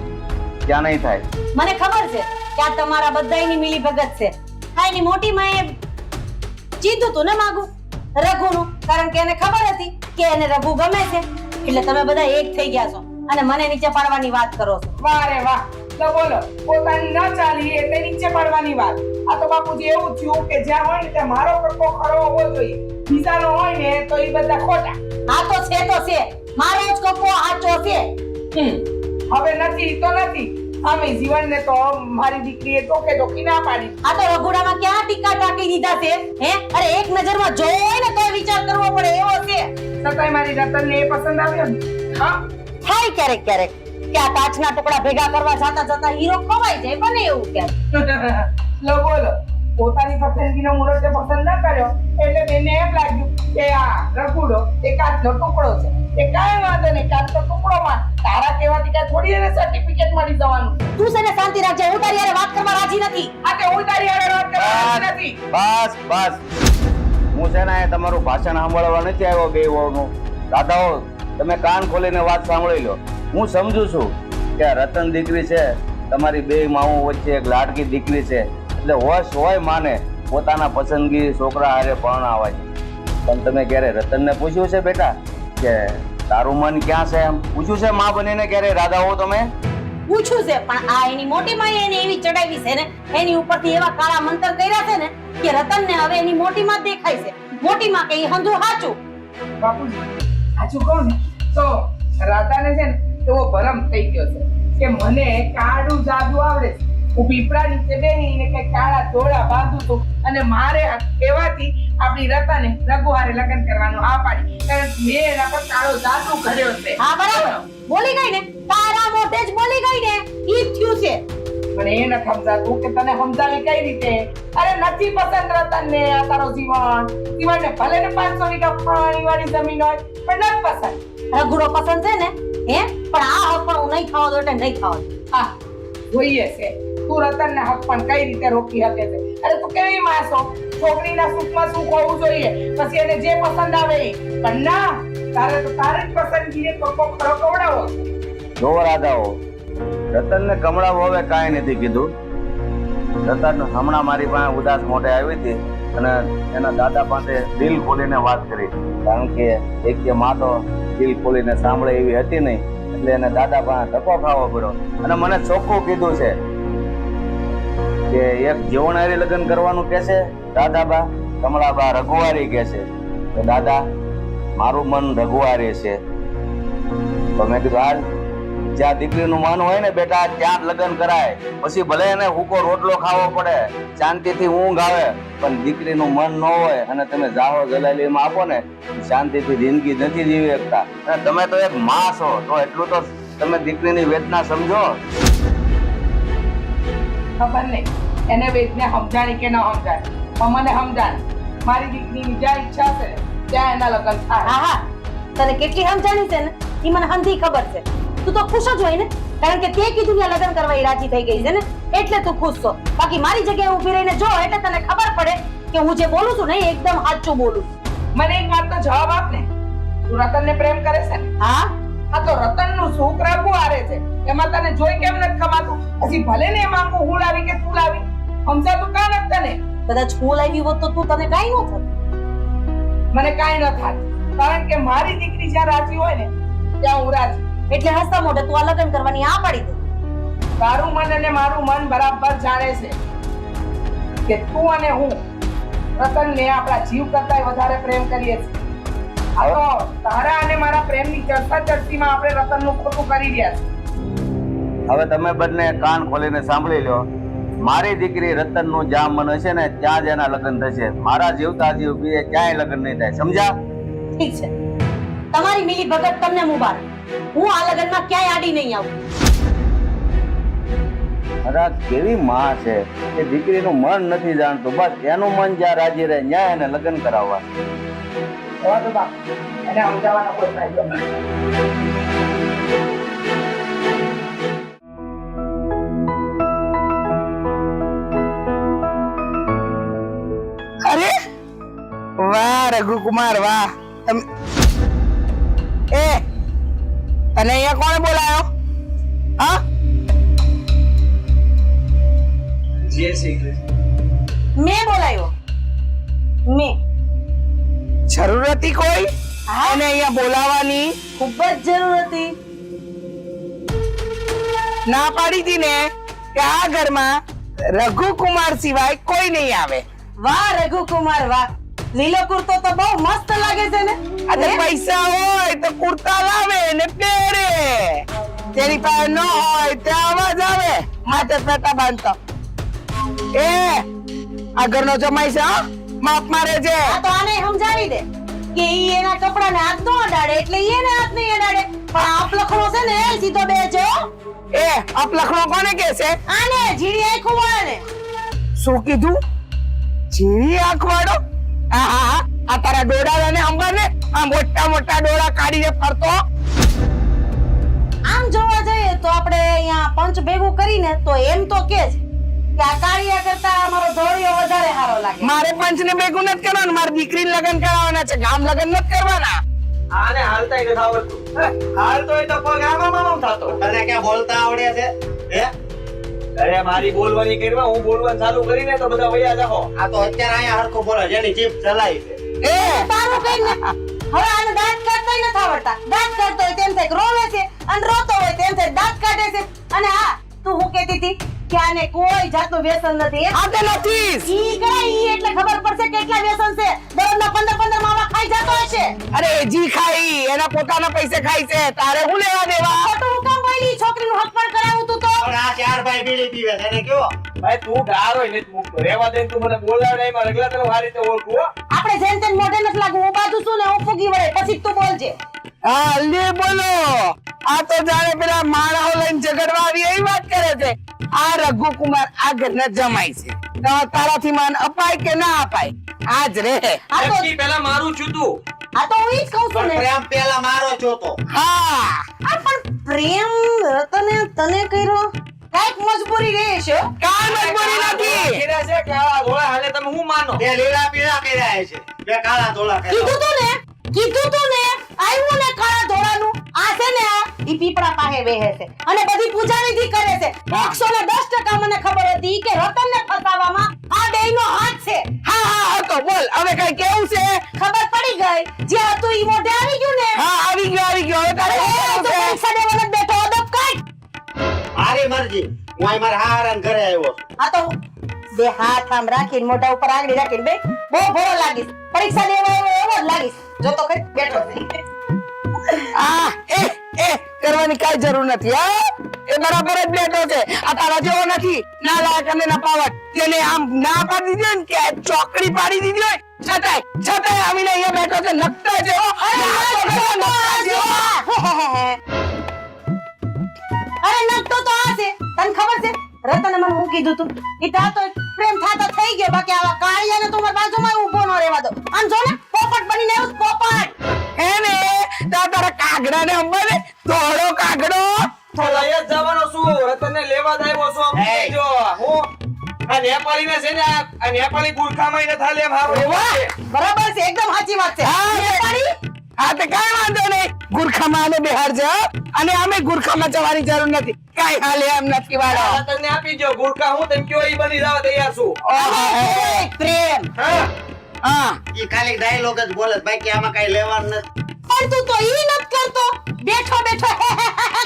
ત્યાં નહીં થાય. મને ખબર છે કે આ તમારા બધાયની મિલી ભગત છે. હા, એની મોટી માએ જીતું તું ને માગું રઘુનું, કારણ કે એને ખબર હતી કે એને રઘુ ગમે છે, એટલે તમે બધા એક થઈ ગયા છો અને મને નીચે પાડવાની વાત કરો છો. વાહ રે વાહ. તો બોલો, પોતાની ન ચાલી એટલે નીચે પડવાની વાત. આ તો બાપુજી એવું થયું કે જ્યાં હોય ને ત્યાં મારો કટકો ખરો હોવો જોઈએ, બીજાનો હોય ને તો એ બધા ખોટા. આ તો છે મારો જ કક્કો આચો છે. હવે નથી તો નથી. અમે જીવનને તો મારી દીકરીએ ચોખી ના પાડી. આ તો રઘુડામાં ક્યાં ટીકા ટાકી દીધા છે હે? અરે એક નજરમાં જોવો હોય ને તો વિચાર કરવો પડે એવો છે. છતાંય મારી રતનને એ પસંદ આવ્યો ને. હા, થાય ક્યારેક ક્યારેક કે આ કાચના ટુકડા ભેગા કરવા જતા હીરો ખવાઈ જાય, બને એવું ક્યારેક. લો બોલો, પોતાની પસંદગીનો મુહૂર્ત પસંદ ના કર્યો એટલે બેને એમ લાગ્યું કે આ રઘુડો એ કાચનો ટુકડો છે. એ કાંઈ વાંધો નહીં, કાચનો ટુકડો માં તારા કહેવાથી કાંઈ થોડી એને સર્ટિફિકેટ મળી જવાનું. તું છે ને શાંતિ રાખજે, હું તારી હારે વાત કરવા રાજી નથી. આ તે હું તારી હારે વાત કરવા રાજી નથી. બસ બસ, હું છે ને તમારું ભાષણ સાંભળવા નથી આવ્યો બે વહુનું. દાદાઓ, તમે કાન ખોલીને વાત સાંભળી લો. હું સમજુ છું કે રતન દીકરી છે, તમારી બે માઓ વચ્ચે એક લાડકી દીકરી છે, એટલે હોશ હોય માને પોતાના પસંદગી છોકરા હારે પરણાવાય. પણ તમે ક્યારે રતનને પૂછ્યું છે બેટા કે તારું મન ક્યાં છે? એમ પૂછ્યું છે માં બનીને ક્યારે રાધાઓ તમે? પૂછ્યું છે, પણ આ એની મોટી માએ એને એવી ચડાવી છે ને, એની ઉપરથી એવા કાળા મંતર કર્યા છે ને કે રતનને હવે એની મોટી માં દેખાય છે. મોટી માં કે હંધુ હાચું. બાપુજી, સાચું કહું ને તો રાધાને છે ને એવો ભરમ થઈ ગયો છે કે મને કાળું જાદુ આવડે છે. હું પીપળા નીચે બેહીને કઈ કાળા ધોળા બાંધું છું અને મારે કહેવાથી આપણી રતાને રઘુવારે લગ્ન કરવાનું આ પાડી, કારણ કે મેં એના પર કાળો જાદુ કર્યો છે. હા બરાબર બોલી ગઈ ને, તારા મોઢે જ બોલી ગઈ ને, ઈ જ થયું છે. મને એ નથી સમજાતું કે તને સમજાવી કઈ રીતે. અરે નથી પસંદ રતનને આ તારો જીવનને ભલે ને 500 વીઘા પાણીવાળી જમીન હોય પણ નથી પસંદ. રઘુડો પસંદ છે ને હે, પણ આ હક પણ હું નહીં ખાવા દઉં એટલે નહીં ખાવા દઉં. હા જોઈએ છે તું રતનને હક પણ કઈ રીતે રોકી શકે છે. અરે તું કેવી માસો, છોકરીના સુખમાં સુખ હોવું જોઈએ, પછી એને જે પસંદ આવે એ. પણ ના, તારે તો તારી જ પસંદગીને તો ખરો કવડાવો. જો રાધાઓ, રતનને કમળાવો હવે કાંઈ નથી કીધું. રતન હમણાં મારી પાસે ઉદાસ મોઢે આવી હતી અને એના દાદા પાસે દિલ ખોલીને વાત કરી, કારણ કે એક કે માં તો દિલ ખોલીને સાંભળે એવી હતી નહીં, એટલે એને દાદા પાસે ધક્કો ખાવો પડ્યો. અને મને ચોખ્ખું કીધું છે કે એક જીવનહારી લગ્ન કરવાનું કે છે દાદાબા, કમળાબા રઘુવારી કે છે. તો દાદા મારું મન રઘુવારી છે. તો મેં કીધું હાલ, જ્યાં દીકરીનું મન હોય ને બેટા ત્યાં જ લગ્ન કરાય. પછી ભલે એને હુકો રોટલો ખાવો પડે, શાંતિથી ઊંઘ આવે, પણ દીકરીનું મન ન હોય અને તમે જાહો જલાલીમાં આપો ને, શાંતિથી જિંદગી નથી જીવી શકતા. અને તમે તો એક માં છો, તો એટલું તો તમે દીકરીની વેદના સમજો. ખબર નહીં એને વેદને સમજાણી કે ન સમજાણી, પણ મને સમજાણી. મારી દીકરીની જ્યાં ઈચ્છા છે ત્યાં એના લગ્ન થાય. હા હા, તને કેટલી સમજાણી છે ને ઈ મને હંધી ખબર છે. તું તો ખુશ જ હોય ને, કારણ કે તે કીધું કે લગ્ન કરવા ઈ રાજી થઈ ગઈ છે ને, એટલે તું ખુશ છો. બાકી મારી જગ્યાએ ઊભી રહીને જો એટલે તને ખબર પડે કે હું જે બોલું છું ને એ એકદમ સાચું બોલું છું. મને એક વાતનો જવાબ આપ ને, તું રતનને પ્રેમ કરે છે ને? હા આ તો રતનનું સુખ રઘુવારે છે, એમાં તને જોઈ કેમ નથી ખમાતું? પછી ભલે ને એમાં હું લાવી કે તું લાવી, સમજાતું કાં નથી તને? કદાચ હું લાવી હોત તો તું તને કાઈ ન થાત. મને કાંઈ ન થાય, કારણ કે મારી દીકરી જ્યાં રાજી હોય ને ત્યાં હું રાજી. એટલે હસતા મોઢે તું આ લગ્ન કરવાની આ પાડી દે. તારું મન અને મારું મન બરાબર જાણે છે કે તું અને હું રતનને આપણા જીવ કરતા વધારે પ્રેમ કરીએ છીએ. આ તો તારા અને મારા પ્રેમની ચર્ચા ચર્ચીમાં આપણે રતનનું ખોટું કરી રહ્યા છીએ. હવે તમે બંને કાન ખોલીને સાંભળી લો. મારી દીકરી રતનનું જ્યાં મન હશે ને ત્યાં જ એના લગ્ન થશે. મારા જીવતા જીવ બીજે ક્યાંય લગ્ન નહીં થાય, સમજ્યા? ઠીક છે, તમારી મિલી ભગત તમને મુબારક. હું આ લગ્નમાં ક્યાંય આડી નહીં આવું. અરે કેવી માં છે કે દીકરીનું મન નથી જાણતું, બસ એનું મન જ્યાં રાજી રહે ત્યાં એને લગ્ન કરાવવા. જવા દો બાપ, એને સમજાવવાનો કોઈ ફાયદો નથી. અરે વાહ રઘુકુમાર વાહ. એ તને અહીંયા કોણે બોલાયો? હા મેં બોલાયો. મેં જરૂર હતી કોઈ અને અહીંયા બોલાવાની? ખૂબ જ જરૂર હતી. ના પાડી હતી ને કે આ ઘરમાં રઘુકુમાર સિવાય કોઈ નહીં આવે. વાહ રઘુકુમાર વાહ, લીલો કુર્તો તો બહુ મસ્ત લાગે છે ને. અને પૈસા હોય તો કુર્તા લાવે ને પહેરે, તેની પાસે ન હોય તે અવાજ આવે માથે પેટા બાંધતો. એ આ ઘરનો જમાઈ છે, હો માપ મારે છે. આ તો આને સમજાવી દે કે ઈ એના કપડાને હાથ ન અડાડે એટલે ઈ એને હાથ નહીં અડાડે. પણ આપ લખણો છે ને એ સીધો બે છે. એ આપ લખણો કોને કે છે? આને જીડી આંખો વાળાને. શું કીધું? જીવી આંખવાળો? હા હા હા, આ તારા ડોળા ને અંબર ને આ મોટા મોટા ડોળા કાઢીને ફરતો. આમ જોવા જઈએ તો આપણે અહીંયા પંચ ભેગું કરીને તો એમ તો કે છે કે આ કાળિયા કરતા અમારો ધોળિયો વધારે સારો લાગે. મારે પંચ ને ભેગું નથી કરવાનું, મારી દીકરીને લગ્ન કરાવવાના છે, ગામ લગ્ન નથી કરવાના. આને હાલતા નથી આવડતું. હાલતો હોય તો પગ આમ થતો. તને ક્યાં બોલતા આવડે છે? હે? અરે મારી બોલવાની કરવા હું બોલવાનું ચાલુ કરીને તો બધા વયા જાઓ. આ તો અત્યારે અહીંયા હરખો બોલે, જેની જીભ ચલાવી છે. એ તારું કઈ ને હવે આને દાંત કાઢતા નથી આવડતા. દાંત કાઢતો હોય તેમ થાય રોવે છે અને રોતો હોય તેમ થાય દાંત કાઢે છે. અને હા, તું હું કહેતી હતી કે આને કોઈ જાતનું વ્યસન નથી. આ તે નથી. ઈ કઈ ઈ એટલે ખબર પડશે કેટલા વ્યસન છે. દરરોજના 15 માવા ખાઈ જતો હશે. અરે જી ખાઈ એના પોતાના પૈસે ખાઈ છે, તારે હું લેવા દેવા? ખોટું હું કામ બોલી? છોકરીનું હક પણ કરાવું તું તો. પણ આ ચાર ભાઈ બીડી પીવે છે એને કયો ભાઈ તું ગારો ને મૂકતો રેવા દે ને તું મને બોલાવે નહીં મારે રગલા તને સારી રીતે ઓળખું હો. આપણે જેન તેન મોઢે નથી લાગવું હું બાજુ છું ને હું ફૂગી વળે પછી તું બોલજે હા લે બોલો આ તો જાણે પેલા માળાઓ લઈને ઝઘડવા આવી એવી વાત કરે છે આ રઘુકુમાર આ ઘરના જમાઈ છે તો તારાથી માન અપાય કે ના અપાય આજ રે આ તો પેલા મારું છું તું આ તો હું ઈ જ કહું છું પણ ને પ્રેમ પેલા મારો જોતો હા આ પણ પ્રેમ રતને તને કર્યો કાઈક મજબૂરી રહેશે કાઈ મજબૂરી નથી કીધા છે કે આ ધોળા હાલે તમે હું માનો બે લીલા પીળા કર્યા છે બે કાળા ધોળા કર્યા કીધું તું ને આવ્યું ને કાળા ધોળાનું આ છે ને આ ઈ પીપળા પાસે બેહે છે અને બધી પૂજા વિધિ કરે છે 110% મને ખબર હતી કે રતનને ફસાવવામાં આ બેયનો હાથ છે હા હા તો બોલ હવે કઈ કેવું છે ખબર પડી ગઈ જે હતું ઈ મોઢે આવી ગયું ને હા આવી ગયો હવે તારે શું તો કરવું છે? પરીક્ષા દેવાને બેઠો અદબ કાઢ મારી મરજી હું અહીં મારા હારાને ઘરે આવ્યો છું આ તો બે હાથ આમ રાખીને મોઢા ઉપર આંગળી રાખીને બે બહુ ભોળો લાગીશ પરીક્ષા દેવા આવ્યો એવો જ લાગીશ જો તો કઈ બેઠો છે આ એ કરવાની કઈ જરૂર નથી હા એ બરાબર જ બેઠો છે આ તારા જેવો નથી ના લાયક અને ના પાવત તેને આમ ના પાડી દીધી ને કે ચોકડી પાડી દીધી હોય છતાંય આવીને અહીંયા બેઠો છે નકટા જેવો નકટા જેવો અરે નકતો તો આ છે તને ખબર છે રતને મને હું કીધું તું ઈ તા તો પ્રેમ થાતો થઈ ગયો બાકી આવા કાળિયાને તું મારી બાજુમાં ઊભો ન રહેવા દો આમ જો ને પોપટ બનીને આવ્યો પોપટ હે ને તારા કાગડા ને અંબાને થોડો કાગડો તો લઈ જ જવાનો છું રતનને લેવા જ આવ્યો છું આમ Hey. જો હું આ નેપાળીને છે ને આ નેપાળી ગુરખામાં ને થાલે એમ હારો બરાબર છે એકદમ સાચી વાત છે હા, નેપાળી હા તે કઈ વાંધો નહીં ગુરખામાં આને બિહાર છે હો. અને અમે ગુરખામાં જવાની જરૂર નથી કઈ હાલે એમ નથી વાળો રતનને આપી દો ગુરખા હું તેમ કયો ઈ બની જવા તૈયાર છું પ્રેમ હા હા ઈ ખાલી ડાયલોગ જ બોલે છે, બાકી આમાં કઈ લેવાનું નથી પણ તું તો ઈ નત કરતો બેઠો બેઠો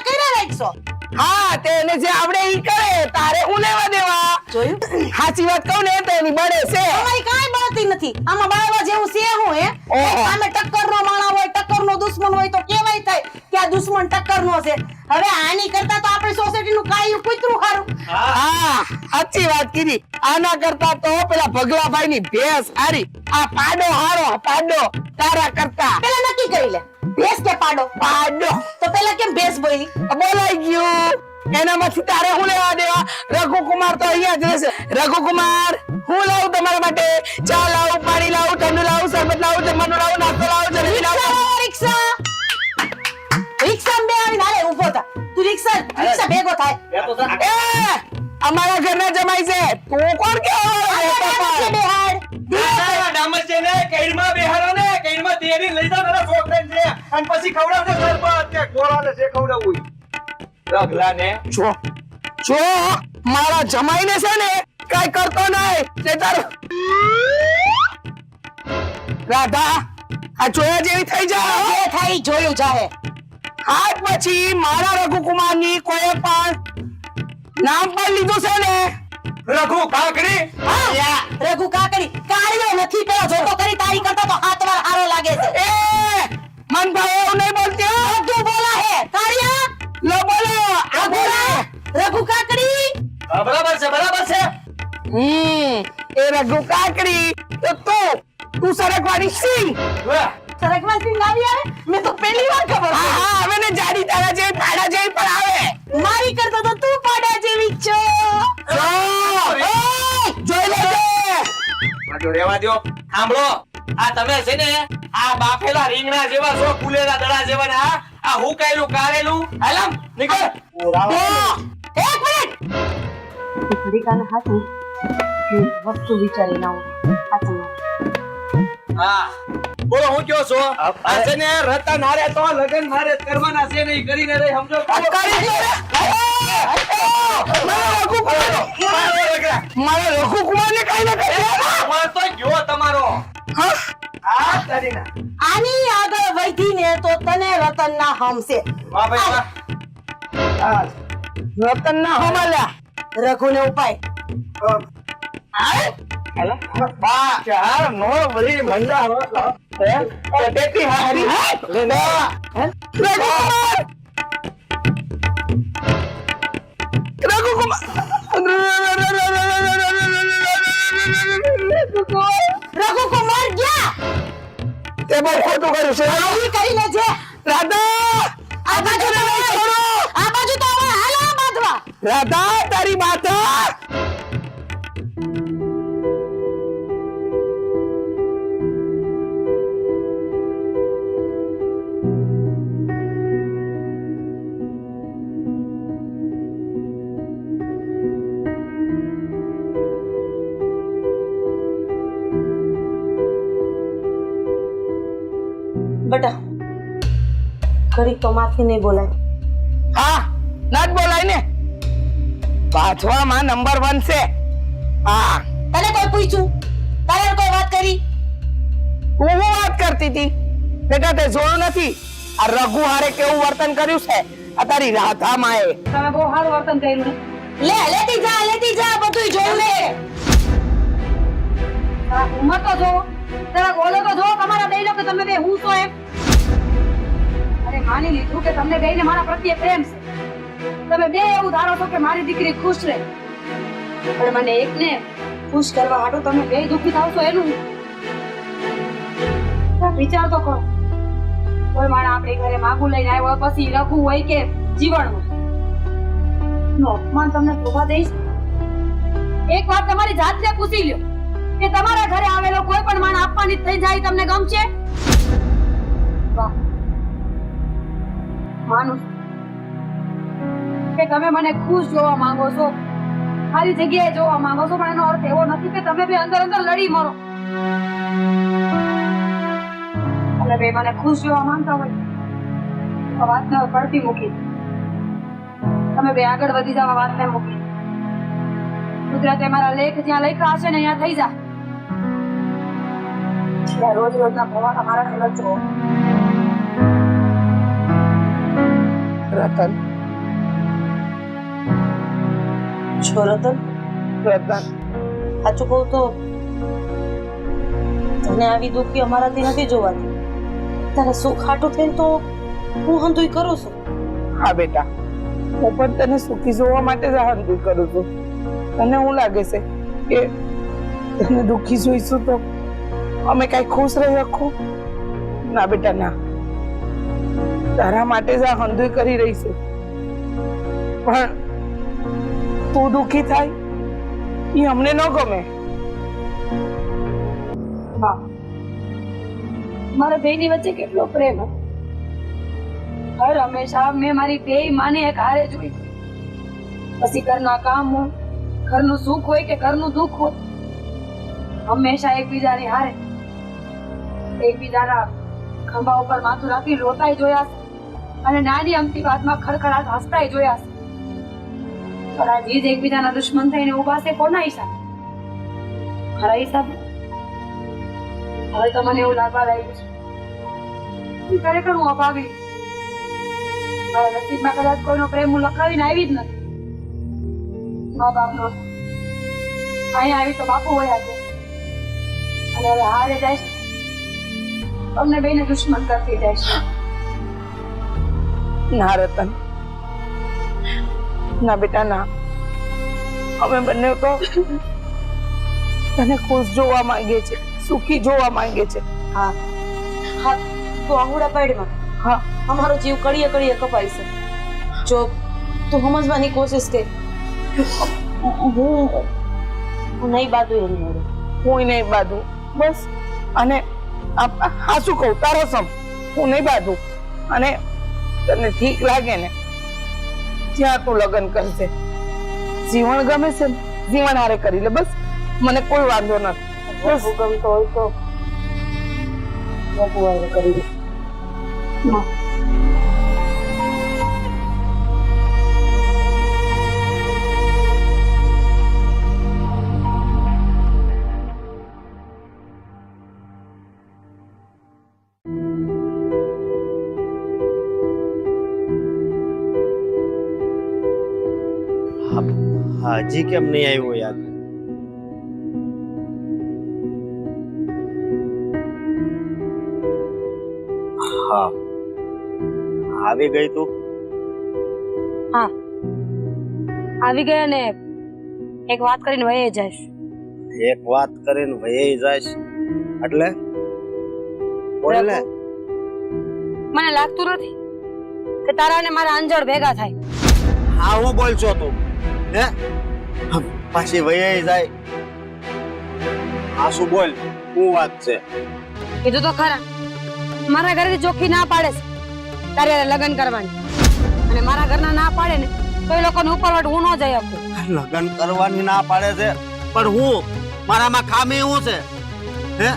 કર્યા રાખશો હા તેને જે આવડે ઈ કરે તારે હું લેવા દેવા જોયું સાચી વાત કહું ને તો એની બળે છે અમારી કાંઈ બળતી નથી આમાં બાળવા જેવું છે હું હે ઓહો. સામે ટક્કરનો માણા હોય ટક્કરનો દુશ્મન હોય તો કેવાય થાય કે આ દુશ્મન ટક્કરનો છે હવે આની કરતા તો આપણી સોસાયટીનું કાયું કૂતરું ખારું હા સાચી વાત કીધી આના કરતા તો પેલા ભગલાભાઈ ની ભેંસ હારી આ પાડો હારો પાડો તારા કરતા પેલા નક્કી કરી લે ભેંસ કે પાડો પાડો તો પેલા કેમ ભેંસ બોલી બોલાઈ ગયું એનામાંથી તારે હું લેવા દેવા રઘુકુમાર તો અહીંયા જ રહેશે રઘુકુમાર હું લાવું તમારા માટે ચા લાવું પાણી લાવું ઠંડુ લાવું શરબત લાવું જમવાનું લાવું નાસ્તો લાવું જલેબી લાવું રિક્ષા રિક્ષા બે આવીને હાલે ઊભો થા તું રિક્ષા ભેગો થાય એ તો સર એ અમારા ઘરના જમાઈ છે તું કોણ કેવો બેહાડ ડામર છે ને કઈરમાં બેહારો ને કઈરમાં તેરી લઈ જા તારા છોકરાને છે અને પછી ખવડાવજો સરબત કે ગોળાને છે ખવડાવવું રગલા ને જો મારા જમાઈને છે ને કઈ કરતો નહીં તે તારું રાધા આ જોયા જેવી થઈ જા જે થાય ઈ જોયું જાહે આજ પછી મારા રઘુકુમારની કોઈ પણ નામ પણ લીધું છે ને રઘુ કાકડી રઘુ કાકડી કાળિયો નથી પેલો જોતો કરી તારી કરતા તો હાથ વાર હારો લાગે છે એ મન ભાઈ એવું નહીં બોલતી હો. તું બોલા હે કાળિયા લો બોલો આ બોલો રઘુ કાકડી બરાબર છે એ રઘુ કાકડી તો તું સરકવાની સિંહ વાહ સરગવા સિંહ આવી આવે મેં તો પહેલી વાર ખબર હા પડી. હા હવે ને જાડી તારા જેવી પાડા જેવી પણ આવે મારી કરતા તો તું પાડા જેવી છો જો જોઈ લેજે આજો રેવા દ્યો સાંભળો આ તમે છે ને આ બાફેલા રીંગણા જેવા છો ફૂલેલા દડા જેવા ને આ હુકાયેલું કારેલું હાલમ નીકળ એક મિનિટ ઘડીકાના હાથે વસ્તુ વિચારીને આવું હાથમાં હા બોલો હું કયો છો આ છે ને રતન હારે તો લગન મારે કરવાના છે ને ઈ કરીને રહી સમજો મારા રઘુકુમાર ને કઈ ના કહે તો ગયો તમારો આ તારીના આની આગળ વધીને તો તને રતનના હમશે વાહ ભાઈ વાહ રતન ના હમાલ્યા રઘુને ઉપાય બા ચાર નો બધી મંડા બેટી હારી રઘુકુમાર રઘુકુમાર ગયા તે બહુ ખોટું કર્યું છે આવી કરીને છે રાધા આ બાજુ તો છોડો આ બાજુ તો હવે હાલો બાંધવા રાધા તારી માતા બેટા ઘડીક તો માફી નહીં બોલાય. હા ના જ બોલાય ને વાંચવામાં નંબર 1 છે હા તને કોઈ પૂછ્યું? તારે કોઈ વાત કરી? હું વાત કરતી હતી બેટા તે જોયું નથી આ રઘુ હારે કેવું વર્તન કર્યું છે આ તારી રાધા માએ તમે બહુ સારું વર્તન કર્યું ને લેતી જા બધું જોયું લે. ઉંમર તો જો જરા બોલો તો જો તમારા બેયનો કે તમે બે હું છો એમ. અરે માની લીધું કે તમને બેયને મારા પ્રત્યે પ્રેમ છે. તમે બે એવું ધારો છો કે મારી દીકરી ખુશ રહે, પણ મને એકને ખુશ કરવા હાટુ તમે બે દુઃખી થાવ છો એનું વિચાર તો કરો. કોઈ માણસ આપણી ઘરે માગું લઈને આવ્યો પછી રઘુ હોય કે જીવણમાં નો અપમાન તમને શોભા દઈશ. એક વાત તમારી જાતને પૂછી લ્યો કે તમારા ઘરે આવેલો કોઈ પણ માણસ આપવાની થઈ જાય તમને ગમશે? વાહ માનું કે તમે મને ખુશ જોવા માંગો છો, મારી જગ્યાએ જોવા માંગો છો, પણ એનો અર્થ એવો નથી કે તમે બે અંદર અંદર લડી મરો. અને બે મને ખુશ જોવા માંગતા હોય તો વાતને પડતી મૂકી તમે બે આગળ વધી જાવ. વાતને મૂકી ગુજરાતે મારા લેખ જ્યાં લખ્યા હશે ને અહીંયા થઈ જા. રોજ રોજના ભવાના મારા લચરો રતન છો રતન, રતન સાચું કહું તો તને આવી દુઃખી અમારાથી નથી જોવાતી. તારે સુખ હાટું થઈને તો હું હંધુય કરું છું. હા બેટા હું પણ તને સુખી જોવા માટે જ આ હંધુય કરું છું. તને શું લાગે છે કે તને દુઃખી જોઈશું તો અમે કઈ ખુશ રહી શકું? ના બેટા ના, તારા માટે જ આ હંધુય કરી રહીશું. પણ તું દુઃખી થાય એ અમને ન ગમે. વાહ મારા બેયની વચ્ચે કેટલો પ્રેમ હતો. હર હંમેશા મેં મારી બેય માને એક હારે જોઈ. પછી ઘરના કામ હોય, ઘરનું સુખ હોય કે ઘરનું દુઃખ હોય, હંમેશા એકબીજાની હારે એકબીજાના ખંભા ઉપર માથું રાખી રોતાય જોયા છે અને નાની અમથી વાતમાં ખડખડાટ હસતાય જોયા છે. પણ આ જીજ એકબીજાના દુશ્મન થઈને ઉભા છે કોના હિસાબે? ખરા હિસાબે? હવે તો મને એવું લાગવા લાગ્યું છે ખરેખર હું અભાવી. મારા નસીબમાં કદાચ કોઈનો પ્રેમ હું લખાવીને આવી જ નથી. મા બાપનો અહીંયા આવી તો બાપુ વયા છે અને હવે હારે જાય છે તમને બેને દુશ્મન કરતી જાય છે. ના રતન ના બેટા ના, અમે બંને તો તને ખુશ જોવા માંગીએ છીએ, સુખી જોવા માંગીએ છીએ. હા હા તું આંગુડા પાડમાં હા અમારો જીવ કડીએ કડીએ કપાય છે. જો તું સમજવાની કોશિશ કર. હું નહીં બાંધું એની જોડે. હું નહીં બાંધું બસ. અને હા શું કહું તારો સમ હું નહીં બાંધું. અને તને ઠીક લાગે ને ત્યાં તું લગ્ન કરશે. જીવન ગમે છે ને જીવન હારે કરી લે બસ, મને કોઈ વાંધો નથી. બસ ગમતો હોય તો કરી દે. હજી કેમ નહીં આવ્યો યાર? હા આવી ગઈ તું? હા આવી ગયા ને એક વાત કરીને વહી જઈશ. એક વાત કરીને વહી જાય એટલે બોલ ને. મને લાગતું નથી કે તારા ને મારા અંજળ ભેગા થાય. હા હું બોલ છો તું હે પાછી વહી જાય આ શું બોલ શું વાત છે? કીધું તો ખરા, મારા ઘરેથી ચોખ્ખી ના પાડે છે તારે હારે લગ્ન કરવાની, અને મારા ઘરના ના પાડે ને તો એ લોકોને ઉપરવટ હું ન જઈ શકું. લગ્ન કરવાની ના પાડે છે પણ હું મારામાં ખામી શું છે હે?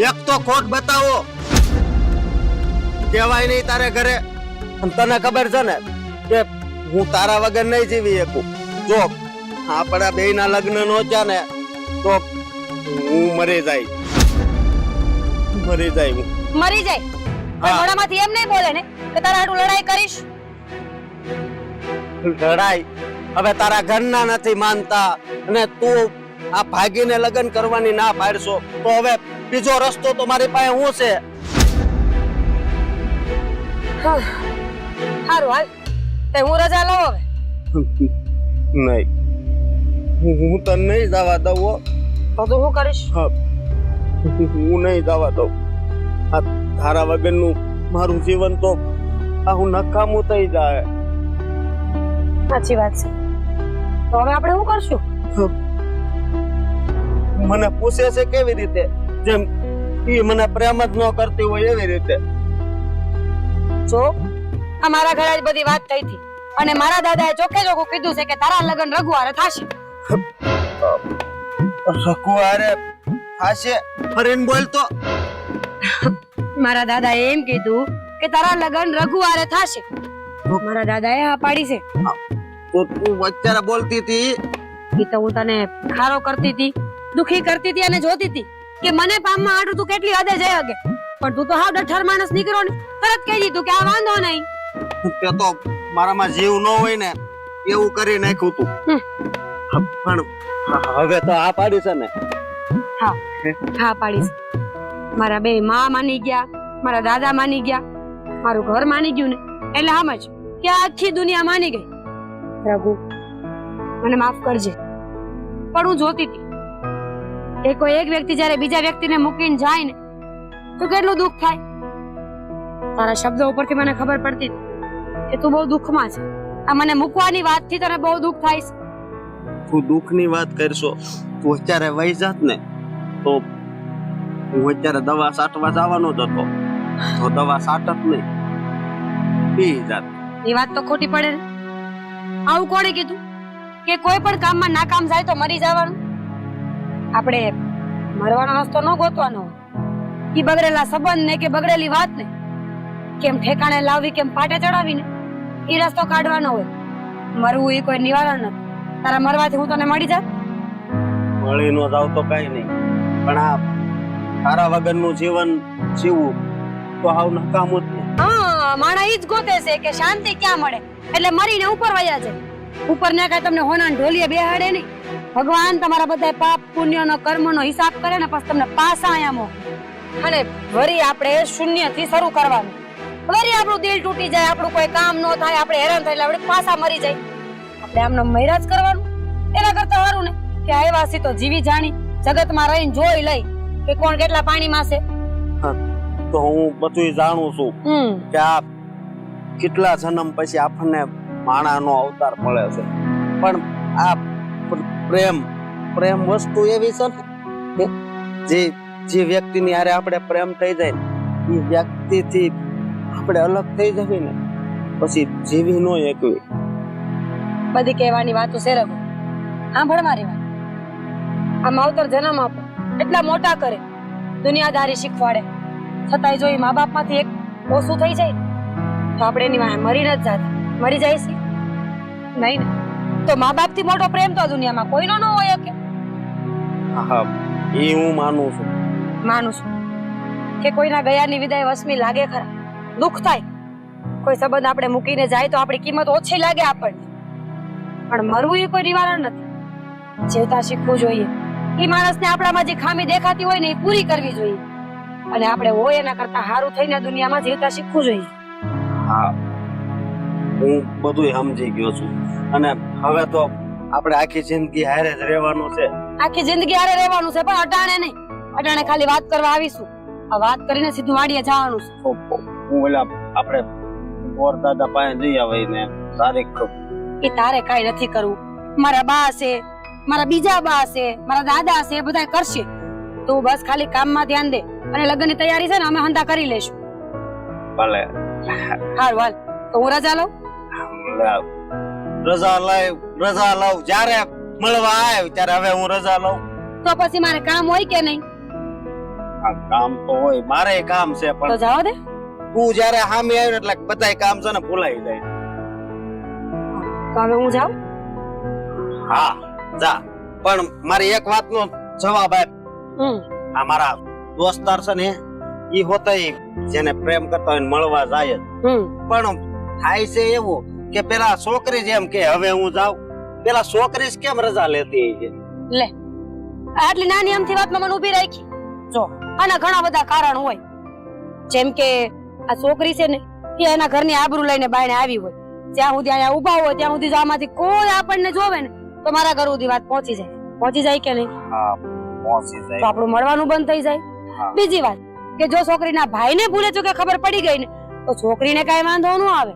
એક તો ખોટ બતાવો કહેવાય નહીં તારે ઘરે. અને તને ખબર છે ને કે હું તારા વગર નહીં જીવી શકું. જો આપણા બેયના લગ્ન નો થયા ને તો હું મરી જાય હું. મરી જાય પણ મોઢામાંથી એમ નહીં બોલે ને કે તારા હાટુ લડાઈ કરીશ. લડાઈ હવે તારા ઘરના નથી માનતા અને તું આ ભાગીને લગ્ન કરવાની ના પાડશો તો હવે બીજો રસ્તો તો મારી પાસે શું છે? સારું હાલ તે હું રજા લઉં હવે. નહીં હું તને નહીં જવા દઉં હો. તો તું શું કરીશ? હું નહીં જવા દઉં. આ તારા વગરનું મારું જીવન તો આવું નકામું થઈ જાય. સાચી વાત છે. તો હવે આપણે શું કરશું? મને પૂછે છે કેવી રીતે? જેમ ઈ મને પ્રેમ જ ન કરતી હોય એવી રીતે. જો આ મારા ઘરે જ બધી વાત થઈ હતી અને મારા દાદાએ ચોખ્ખે ચોખ્ખું કીધું છે કે તારા લગ્ન રઘુવારે થશે. રઘુવારે થશે? ફરીને બોલ તો. મારા દાદાએ એમ કીધું કે તારા લગ્ન રઘુવારે થશે. મારા દાદાએ હા પાડી છે. તો તું વચ્ચે બોલતી હતી ઈ તો હું તને ખારો કરતી હતી, દુખી કરતી હતી અને જોતી હતી કે મને પામમાં આટું તું કેટલી હદે જઈ શકે, પણ તું તો હાવ ડઠર માણસ નીકળ્યો ને તરત કહી દીધું કે આ વાંધો નહીં. તે તો મારામાં જીવ ન હોય ને એવું કરી નાખ્યું તું. પણ હવે તો આ પાડી છે ને? હા હા પાડી છે. મારા બે માં માની ગયા, મારા દાદા માની ગયા, મારું ઘર માની ગયું ને એટલે સમજ કે આખી દુનિયા માની ગઈ. રઘુ મને માફ કરજે, પણ હું જોતી હતી કે કોઈ એક વ્યક્તિ જ્યારે બીજા વ્યક્તિને મૂકીને જાય ને તો કેટલું દુઃખ થાય. તારા શબ્દો ઉપરથી મને ખબર પડતી કે તું બહુ દુઃખમાં છે. આ મને મૂકવાની વાતથી તને બહુ દુઃખ થાય છે. તું દુઃખની વાત કરશો તું અત્યારે વહી જાત ને તો હું અત્યારે દવા સાટવા જવાનો જ હતો તો દવા સાટત નહીં પી જાત. એ વાત તો ખોટી પડે ને. આવું કોણે કીધું કે કોઈ પણ કામમાં નાકામ જાય તો મરી જવાનું? આપણે મરવાનો રસ્તો ન ગોતવાનો હોય. ઈ બગડેલા સંબંધ ને કે બગડેલી વાત ને કેમ ઠેકાણે લાવવી, કેમ પાટે ચડાવીને ઈ રસ્તો કાઢવાનો હોય. મરવું એ કોઈ નિવારણ નથી. તારા મરવાથી હું તને મળી જાત? મળી નો જાવ તો કઈ નહીં, પણ આ તારા વગરનું જીવન જીવવું તો હાવ નકામું જ નહીં. હા, માણા ઈ જ ગોતે છે કે શાંતિ ક્યાં મળે એટલે મરીને ઉપર વયા જાય. ઉપર ને કઈ તમને હોના ઢોલીએ બેહાડે નહીં. ભગવાન તમારા બધા પાપ પુણ્યનો કર્મનો હિસાબ કરે ને પછી તમને પાછા અહીંયા મોકલે. અને વરી આપણે શૂન્યથી શરૂ કરવાનું. વરી આપણું દિલ તૂટી જાય, આપણું કોઈ કામ ન થાય, આપણે હેરાન થયેલા આપણે પાછા મરી જાય. આપણે આમનો મૈરાજ કરવાનું. એના કરતા સારું ને કે આયવાસી તો જીવી જાણી જગતમાં રહીને જોઈ લઈ કે કોણ કેટલા પાણીમાં છે. તો હું બધું જાણું છું કે આ કેટલા જન્મ પછી આપણને માણાનો અવતાર મળે છે, પણ આ પ્રેમ વસ્તુ એવી છે ને જે વ્યક્તિની હારે આપણે પ્રેમ થઈ જાય ને એ વ્યક્તિથી આપણે અલગ થઈ જવી ને પછી જીવી નો એકવી. બધી કહેવાની વાતો છે રઘુ. સાંભળ મારી વાત. આ માવતર જન્મ આપે એટલા મોટા કરે, દુનિયાદારી શીખવાડે, છતાંય જો એ મા બાપ માંથી એક ઓછું થઈ જાય તો આપણે એની વાહે મરી ન જ જાતા. મરી જાય છે નહીં ને? તો મા બાપ થી મોટો પ્રેમ તો દુનિયામાં કોઈનો ન હોય કે. હા એ હું માનું છું. માનું છું કે કોઈના ગયાની વિદાય વસમી લાગે ખરા, દુઃખ થાય. કોઈ સંબંધ આપણે મૂકીને જાય તો આપણી કિંમત ઓછી લાગે આપણને, પણ મરવું એ કોઈ નિવારણ નથી. જીવતા શીખવું જોઈએ. એ માણસને આપણામાં જે ખામી દેખાતી હોય ને એ પૂરી કરવી જોઈએ, અને આપણે હોય એના કરતા સારું થઈને દુનિયામાં જીવતા શીખવું જોઈએ. હા હું બધું સમજી ગયો છું અને હવે તો આપણે આખી જિંદગી હારે જ રહેવાનું છે. આખી જિંદગી હારે રહેવાનું છે પણ અટાણે નહીં. અટાણે ખાલી વાત કરવા આવીશું. આ વાત કરીને સીધું વાડીએ જવાનું છે. હું ઓલા આપણે ગોર દાદા પાસે જઈ આવે ને તારીખ એ તારે કાંઈ નથી કરવું. મારા બા છે, મારા બીજા બા છે, મારા દાદા છે, બધા કરશે. તું બસ ખાલી કામમાં ધ્યાન દે અને લગ્નની તૈયારી છે ને અમે હંધા કરી લેશું. ભલે હારું હાલ તો હું રજા લઉં. રજા લઉં જ્યારે મળવા આવે ત્યારે હવે હું રજા લઉં. તો પછી મારે કામ હોય કે નહીં? આ કામ તો હોય, મારે કામ છે તો પણ જવા દે. તું જ્યારે સામે આવ્યો એટલે બધાય કામ છે ને ભૂલાઈ જાય. તો હવે હું જાઉં. હા જા, પણ મારી એક વાતનો જવાબ આપ. આ મારા દોસ્તાર છે ને ઈ હોતા જેને પ્રેમ કરતા હોય ને મળવા જાય જ. પણ થાય છે એવું કે પેલા છોકરી જેમ કે હવે હું જાઉં, પેલા છોકરી જ કેમ રજા લેતી છે? લે આટલી નાની અમથી વાતમાં મને ઊભી રાખી. જો આના ઘણા બધા કારણ હોય. જેમ કે આ છોકરી છે ને એ એના ઘરની આબરૂ લઈને બાયણે આવી હોય. જ્યાં સુધી અહીંયા ઊભા હોય ત્યાં સુધી જો આમાંથી કોઈ આપણને જોવે ને તો મારા ઘર સુધી વાત પહોંચી જાય. પહોંચી જાય કે નહીં? હા પહોંચી તો જાય. આપણું મળવાનું બંધ થઈ જાય. હા. બીજી વાત કે જો છોકરીના ભાઈને ભૂલે ચૂકે ખબર પડી ગઈ ને તો છોકરીને કાંઈ વાંધો ન આવે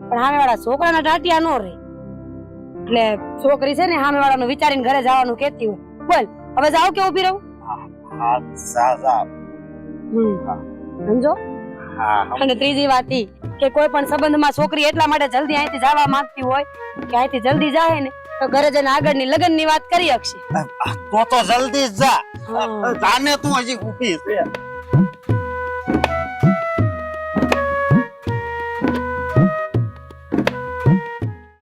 પણ સામેવાળા છોકરાના ટાટિયા ન રહે. એટલે છોકરી છે ને સામેવાળાનું વિચારીને ઘરે જવાનું કહેતી હોય. બોલ હવે જાવ કે ઊભી રહું? હા જા જા. સમજો. હા અને ત્રીજી વાત ઈ કે કોઈ પણ સંબંધમાં છોકરી એટલા માટે જલ્દી અહીંથી જવા માંગતી હોય કે અહીંથી જલ્દી જાય ને તો ઘરે જઈને આગળની લગ્નની વાત કરી શકશે. તો જલ્દી જ જા. જાને તું હજી ઊભી છે.